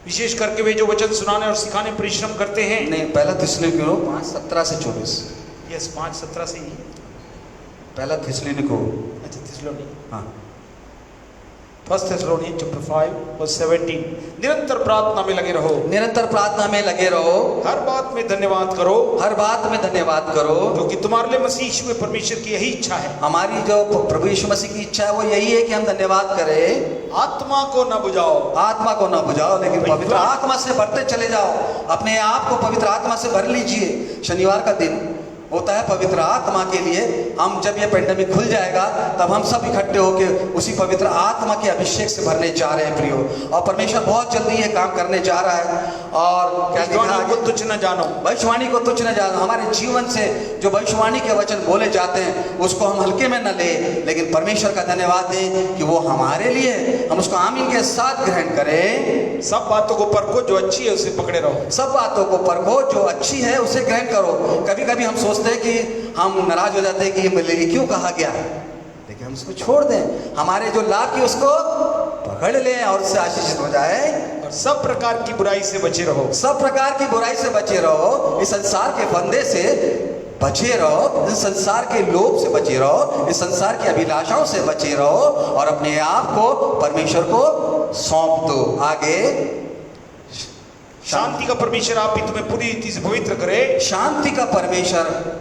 विशेष करके वे जो वचन सुनाने और सिखाने परिश्रम करते हैं। नहीं, पहला थिस्सलुनीकियों 5:17 से 24। यस, 5:17 से ही। पहला थिस्सलुनीको, अच्छा थिस्सलुनी, हाँ, 1 Thessalonians chapter 5 verse 17, निरंतर प्रार्थना में लगे रहो, निरंतर प्रार्थना में लगे रहो, हर बात में धन्यवाद करो, हर बात में धन्यवाद करो, क्योंकि तुम्हारे लिए मसीह यीशु में परमेश्वर की यही इच्छा है। हमारी जो प्रभु यीशु मसीह की इच्छा है वो यही है कि हम धन्यवाद करें, आत्मा को न बुझाओ, आत्मा को न बुझाओ लेकिन पवित्र आत्मा से भरते चले जाओ, अपने आप को पवित्र आत्मा से भर लीजिए। शनिवार का दिन होता है पवित्र आत्मा के लिए। हम जब ये पेंडेमिक खुल जाएगा तब हम सब इकट्ठे होकर उसी पवित्र आत्मा के अभिषेक से भरने जा रहे हैं प्रियो, और परमेश्वर बहुत जल्दी ये काम करने जा रहा है। और क्या लिखा है? को तुच्छ न जानो, भविष्यवाणी को तुच्छ न जानो। हमारे जीवन से जो भविष्यवाणी के वचन बोले जाते हैं उसको हम हल्के में न ले, लेकिन परमेश्वर का धन्यवाद दें कि वो हमारे लिए, हम उसको आमीन के साथ ग्रहण करें। सब बातों को परखो, जो अच्छी है उसे पकड़े रहो, सब बातों को परखो, जो अच्छी है उसे ग्रहण करो। कभी कभी हम सोचते हैं कि हम नाराज हो जाते हैं कि ये मेरे लिए क्यों कहा गया, लेकिन हम उसको छोड़ दें, हमारे जो लाभ की उसको पकड़ लें और उससे आशीषित हो जाए। और सब प्रकार की बुराई से बचे रहो, सब प्रकार की बुराई से बचे रहो, इस संसार के फंदे से बचे रहो, इस संसार के लोभ से बचे रहो, इस संसार की अभिलाषाओं से बचे रहो और अपने आप को परमेश्वर को सौंप दो। आगे, शांति का परमेश्वर आप ही तुम्हें पूरी रीति से पवित्र करे, शांति का परमेश्वर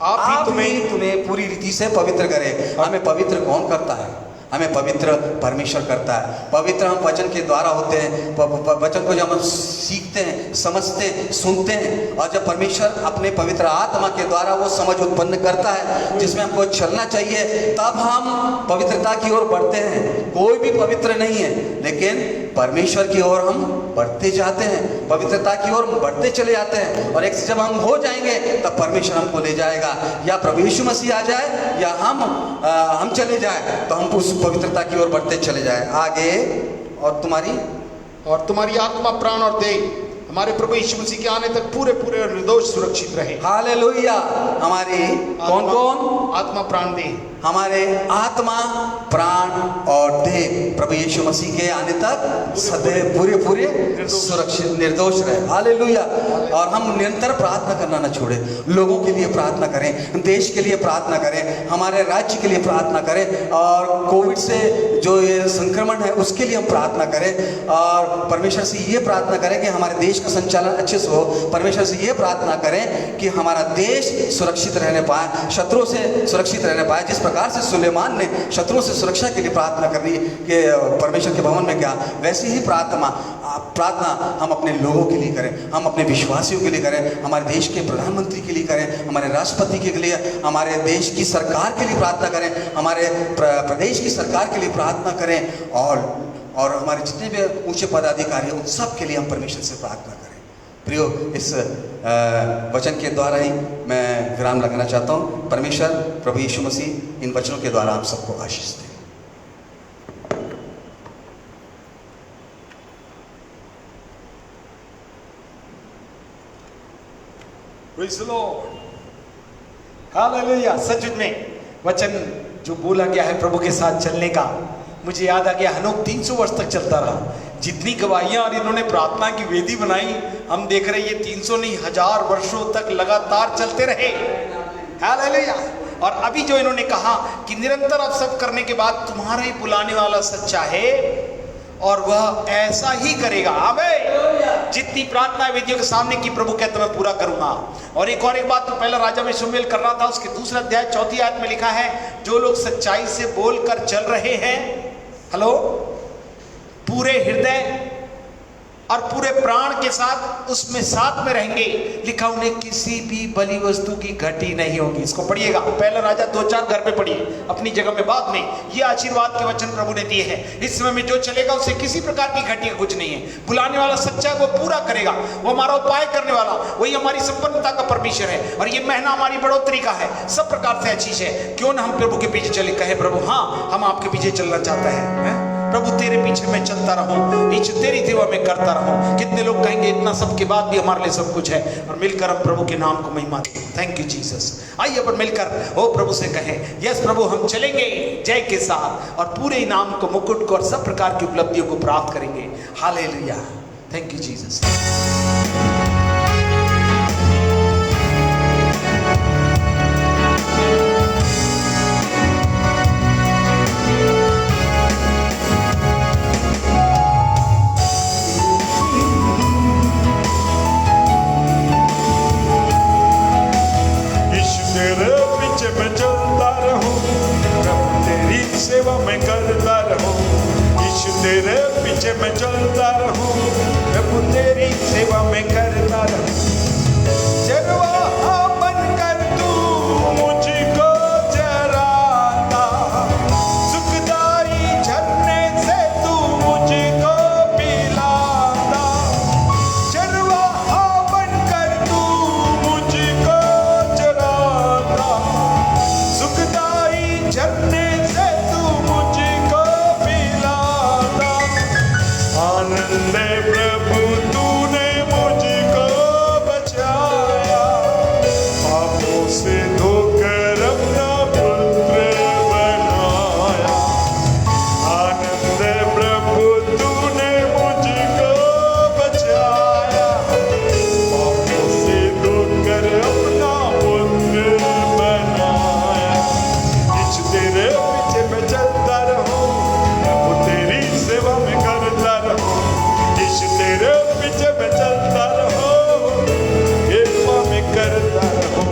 आप ही तुम्हें पूरी रीति से पवित्र करे। हमें पवित्र कौन करता है? हमें पवित्र परमेश्वर करता है। पवित्र हम वचन के द्वारा होते हैं। वचन को जब हम सीखते हैं, समझते हैं, सुनते हैं, और जब परमेश्वर अपने पवित्र आत्मा के द्वारा वो समझ उत्पन्न करता है जिसमें हमको चलना चाहिए, तब हम पवित्रता की ओर बढ़ते हैं। कोई भी पवित्र नहीं है, लेकिन परमेश्वर की ओर हम बढ़ते जाते हैं, पवित्रता की ओर बढ़ते चले जाते हैं। और एक जब हम हो जाएंगे तब परमेश्वर हमको ले जाएगा, या प्रभु यीशु मसीह आ जाए या हम चले जाए, तो हम उस पवित्रता की ओर बढ़ते चले जाए। आगे, और तुम्हारी आत्मा, प्राण और देह हमारे प्रभु यीशु मसीह के आने तक पूरे पूरे और निर्दोष सुरक्षित रहे। हालेलुया। हमारी कौन कौन? आत्मा, प्राण, देह, हमारे आत्मा, प्राण और देह प्रभु यीशु मसीह के आने तक सदैव पूरे पूरे सुरक्षित निर्दोष रहे। हालेलुया। और हम निरंतर प्रार्थना करना न छोड़े, लोगों के लिए प्रार्थना करें, देश के लिए प्रार्थना करें, हमारे राज्य के लिए प्रार्थना करें, और कोविड से जो ये संक्रमण है उसके लिए हम प्रार्थना करें, और परमेश्वर से ये प्रार्थना करें कि हमारे देश का संचालन अच्छे से हो। परमेश्वर से ये प्रार्थना करें कि हमारा देश सुरक्षित रहने पाए, शत्रुओं से सुरक्षित रहने पाए। जिस प्रकार से सुलेमान ने शत्रुओं से सुरक्षा के लिए प्रार्थना कर दी कि परमेश्वर के भवन में क्या, वैसे ही प्रार्थना हम अपने लोगों के लिए करें, हम अपने विश्वासियों के लिए करें, हमारे देश के प्रधानमंत्री के लिए करें, हमारे राष्ट्रपति के लिए, हमारे देश की सरकार के लिए प्रार्थना करें, हमारे प्रदेश की सरकार के लिए प्रार्थना करें, और हमारे जितने भी ऊंचे पदाधिकारी उन सब के लिए हम परमेश्वर से प्रार्थना करें। प्रियो, इस वचन के द्वारा ही मैं विराम लगाना चाहता हूँ। परमेश्वर प्रभु यीशु मसीह इन वचनों के द्वारा हम सबको आशीष दें। Praise the Lord. हालेलुया। सच में वचन जो बोला गया है प्रभु के साथ चलने का, मुझे याद आ गया हनोक 300 वर्ष तक चलता रहा। जितनी गवाहियां और इन्होंने प्रार्थना की वेदी बनाई, हम देख रहे हैं ये 300 नहीं 1000 वर्षों तक लगातार चलते रहे। हालेलुया। और अभी जो इन्होंने कहा कि निरंतर अब सब करने के बाद तुम्हारा ही बुलाने वाला सच्चा है और वह ऐसा ही करेगा। आमीन। जितनी प्रार्थना वेदियों के सामने की प्रभु कहता मैं पूरा करूंगा। और एक बात तो पहला राजा में शमूएल कर रहा था, उसके 2 अध्याय 4 आयत में लिखा है, जो लोग सच्चाई से बोलकर चल रहे हैं, हेलो, पूरे हृदय और पूरे प्राण के साथ उसमें साथ में रहेंगे, लिखा उन्हें किसी भी बलि वस्तु की घटी नहीं होगी। इसको पढ़िएगा, पहला राजा 2-4 घर पे पढ़िए अपनी जगह में। बाद में ये आशीर्वाद के वचन प्रभु ने दिए हैं। इस समय में जो चलेगा उसे किसी प्रकार की घटी कुछ नहीं है। बुलाने वाला सच्चा वो पूरा करेगा, वो हमारा उपाय करने वाला, वही हमारी संपन्नता का परमेश्वर है, और ये महीना हमारी बढ़ोतरी का है, सब प्रकार से अच्छी है। क्यों ना हम प्रभु के पीछे चले, कहे प्रभु हाँ हम आपके पीछे चलना चाहते हैं। प्रभु तेरे पीछे मैं चलता रहूं, नीचे तेरी सेवा में करता रहूं। कितने लोग कहेंगे इतना सब के बाद भी हमारे लिए सब कुछ है, और मिलकर हम प्रभु के नाम को महिमा दें। Thank you Jesus. आइए अपन मिलकर ओ प्रभु से कहें, यस प्रभु हम चलेंगे जय के साथ, और पूरे इनाम को, मुकुट को और सब प्रकार की उपलब्धियों को प्राप्त करेंगे। हालेलुया। Thank you Jesus. सेवा मैं करता रहूं, यीशु तेरे पीछे मैं चलता रहूं, प्रभु तेरी सेवा मैं करता रहूं। चरवाहा बनकर तू मुझको चराता, सुखदाई झरने से तू मुझको पिलाता। चरवाहा बनकर तू मुझको चराता, सुखदाई झरने से तू मुझको पिलाता। आनंद है प्रभु तूने मुझको बचाया, पापों से धोकर अपना पुत्र बनाया। आनंद है प्रभु तूने मुझको बचाया, पापों से धोकर अपना पुत्र बनाया। यीशु तेरे पीछे मैं चलता रहूं, प्रभु तेरी सेवा में करता रहूं, यीशु तेरे पीछे मैं चलता रहूं, सेवा में करता रहूं।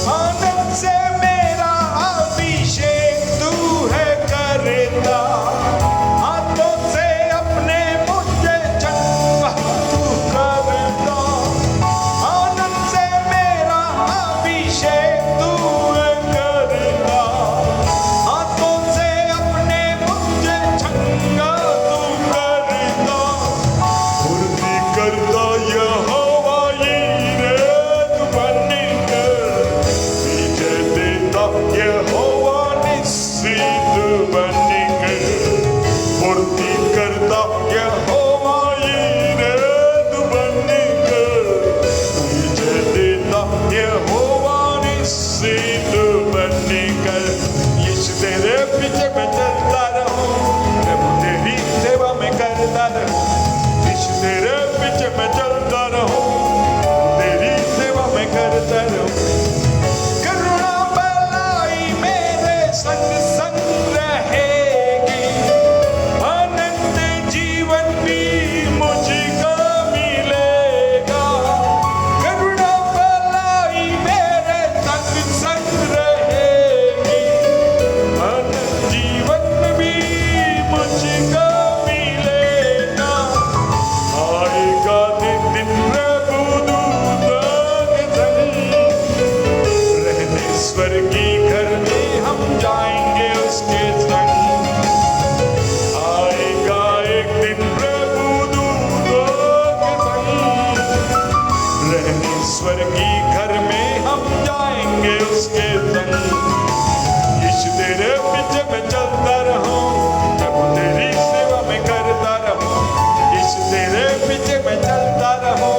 आनंद से मेरा अभिषेक तू है करता, हाथों से अपने मुझे चंगा तू करता। आनंद से मेरा अभिषेक तू है करता, हाथों से अपने मुझे चंगा तू करता। फुर्ती करता यहोवा यीरे तू बनकर, विजय देता यहोवा निस्सी तू बनकर। फुर्ती करता यहोवा यीरे तू बनकर, विजय देता यहोवा निस्सी तू बनकर। यीशु तेरे पीछे मैं चलता रहूं, प्रभु तेरी सेवा में करता रहूं, यीशु तेरे पीछे मैं चलता रहूं, तेरी सेवा में करता रहूं। करुणा भलाई मेरे संग संग रहेगी, आनंद जीवन भी मुझको मिलेगा। करुणा भलाई मेरे संग संग रहेगी, आनंद जीवन भी मुझको मिलेगा। आएगा दिन प्रभु दूतों के संग, रहने स्वर्गी घर में हम जाएंगे उसके संग। आएगा एक दिन प्रभु दूतों के संग, रहने स्वर्गी घर में हम जाएंगे उसके संग। यीशु तेरे पीछे मैं चलता रहूं, प्रभु तेरी सेवा में करता रहूं, यीशु तेरे पीछे मैं चलता रहूं,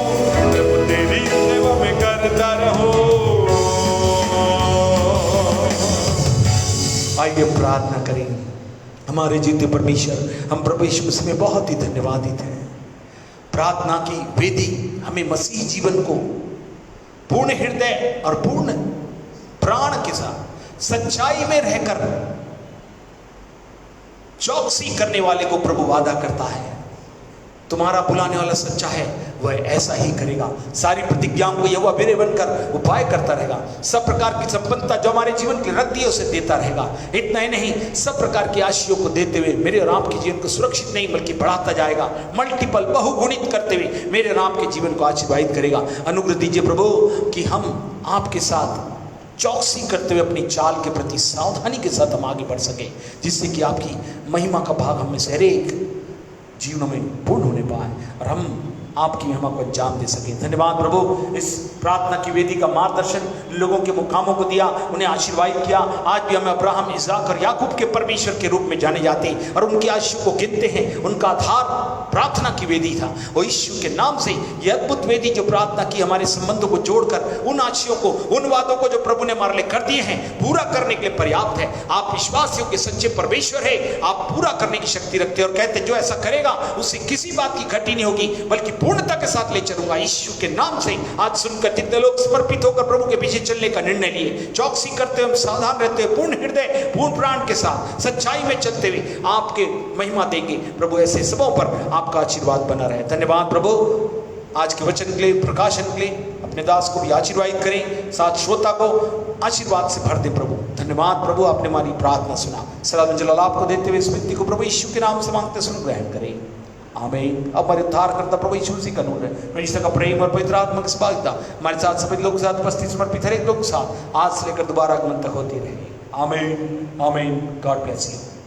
प्रभु तेरी सेवा में करता रहूं। आइए प्रार्थना करें। हमारे जीते परमेश्वर, हम प्रभु यीशु मसीह में बहुत ही धन्यवादित हैं। प्रार्थना की वेदी हमें मसीह जीवन को पूर्ण हृदय और पूर्ण प्राण के साथ सच्चाई में रहकर चौकसी करने वाले को प्रभु वादा करता है। तुम्हारा बुलाने वाला सच्चा है, वह ऐसा ही करेगा। सारी प्रतिज्ञाओं को यहोवा मेरे बनकर उपाय करता रहेगा। सब प्रकार की संपन्नता जो हमारे जीवन की रद्दी है उसे देता रहेगा। इतना ही नहीं, सब प्रकार की आशीषों को देते हुए मेरे और आपके जीवन को सुरक्षित नहीं बल्कि बढ़ाता जाएगा। मल्टीपल बहुगुणित करते हुए मेरे और आपके जीवन को आशीर्वादित करेगा। अनुग्रह दीजिए प्रभु कि हम आपके साथ चौकसी करते हुए अपनी चाल के प्रति सावधानी के साथ हम आगे बढ़ सके, जिससे कि आपकी महिमा का भाग हमें से हर एक जीवनों में पूर्ण होने पाए और हम आपकी महिमा को अंजाम दे सकें। धन्यवाद प्रभु, इस प्रार्थना की वेदी का मार्गदर्शन लोगों के मुकामों को दिया, उन्हें आशीर्वादित किया। आज भी हम अब्राहम, इसहाक और याकूब के परमेश्वर के रूप में जाने जाते हैं और उनकी आशीष को गिनते हैं। उनका आधार प्रार्थना की वेदी था। वो यीशु के नाम से यह अद्भुत वेदी जो प्रार्थना की हमारे संबंधों को जोड़कर उन आशीषों को, उन वादों को जो प्रभु ने हमारे लिए कर दिए हैं पूरा करने के लिए पर्याप्त है। आप विश्वासियों के सच्चे परमेश्वर है, आप पूरा करने की शक्ति रखते हैं और कहते हैं जो ऐसा करेगा उससे किसी बात की घटी नहीं होगी बल्कि पूर्णता के साथ ले चलूंगा। यीशु के नाम से आज सुनकर जितने लोग समर्पित होकर प्रभु के पीछे चलने का निर्णय लिए, चौकसी करते हुए, सावधान रहते हुए, पूर्ण हृदय पूर्ण प्राण के साथ सच्चाई में चलते हुए आपके महिमा देंगे प्रभु। ऐसे सबों पर आपका आशीर्वाद बना रहे। धन्यवाद प्रभु आज के वचन के लिए, प्रकाशन के लिए, अपने अपने दास को भी आशीर्वादित करें, साथ श्रोता को आशीर्वाद से भर दे प्रभु। धन्यवाद प्रभु, आपने हमारी प्रार्थना सुना। सदा जलाल आपको देते हुए इस विनती को प्रभु यीशु के नाम से मांगते सुन ग्रहण करें, आमीन। अब हमारे उद्धार करता प्रभु यीशु मसीह का नूर है, परमेश्वर का प्रेम और पवित्र आत्मा की सहभागिता हमारे साथ सभी लोग के साथ उपस्थित समर्पित हर एक लोग के साथ आज से लेकर दोबारा आगमन तक होती रहे, आमीन आमीन। God bless you.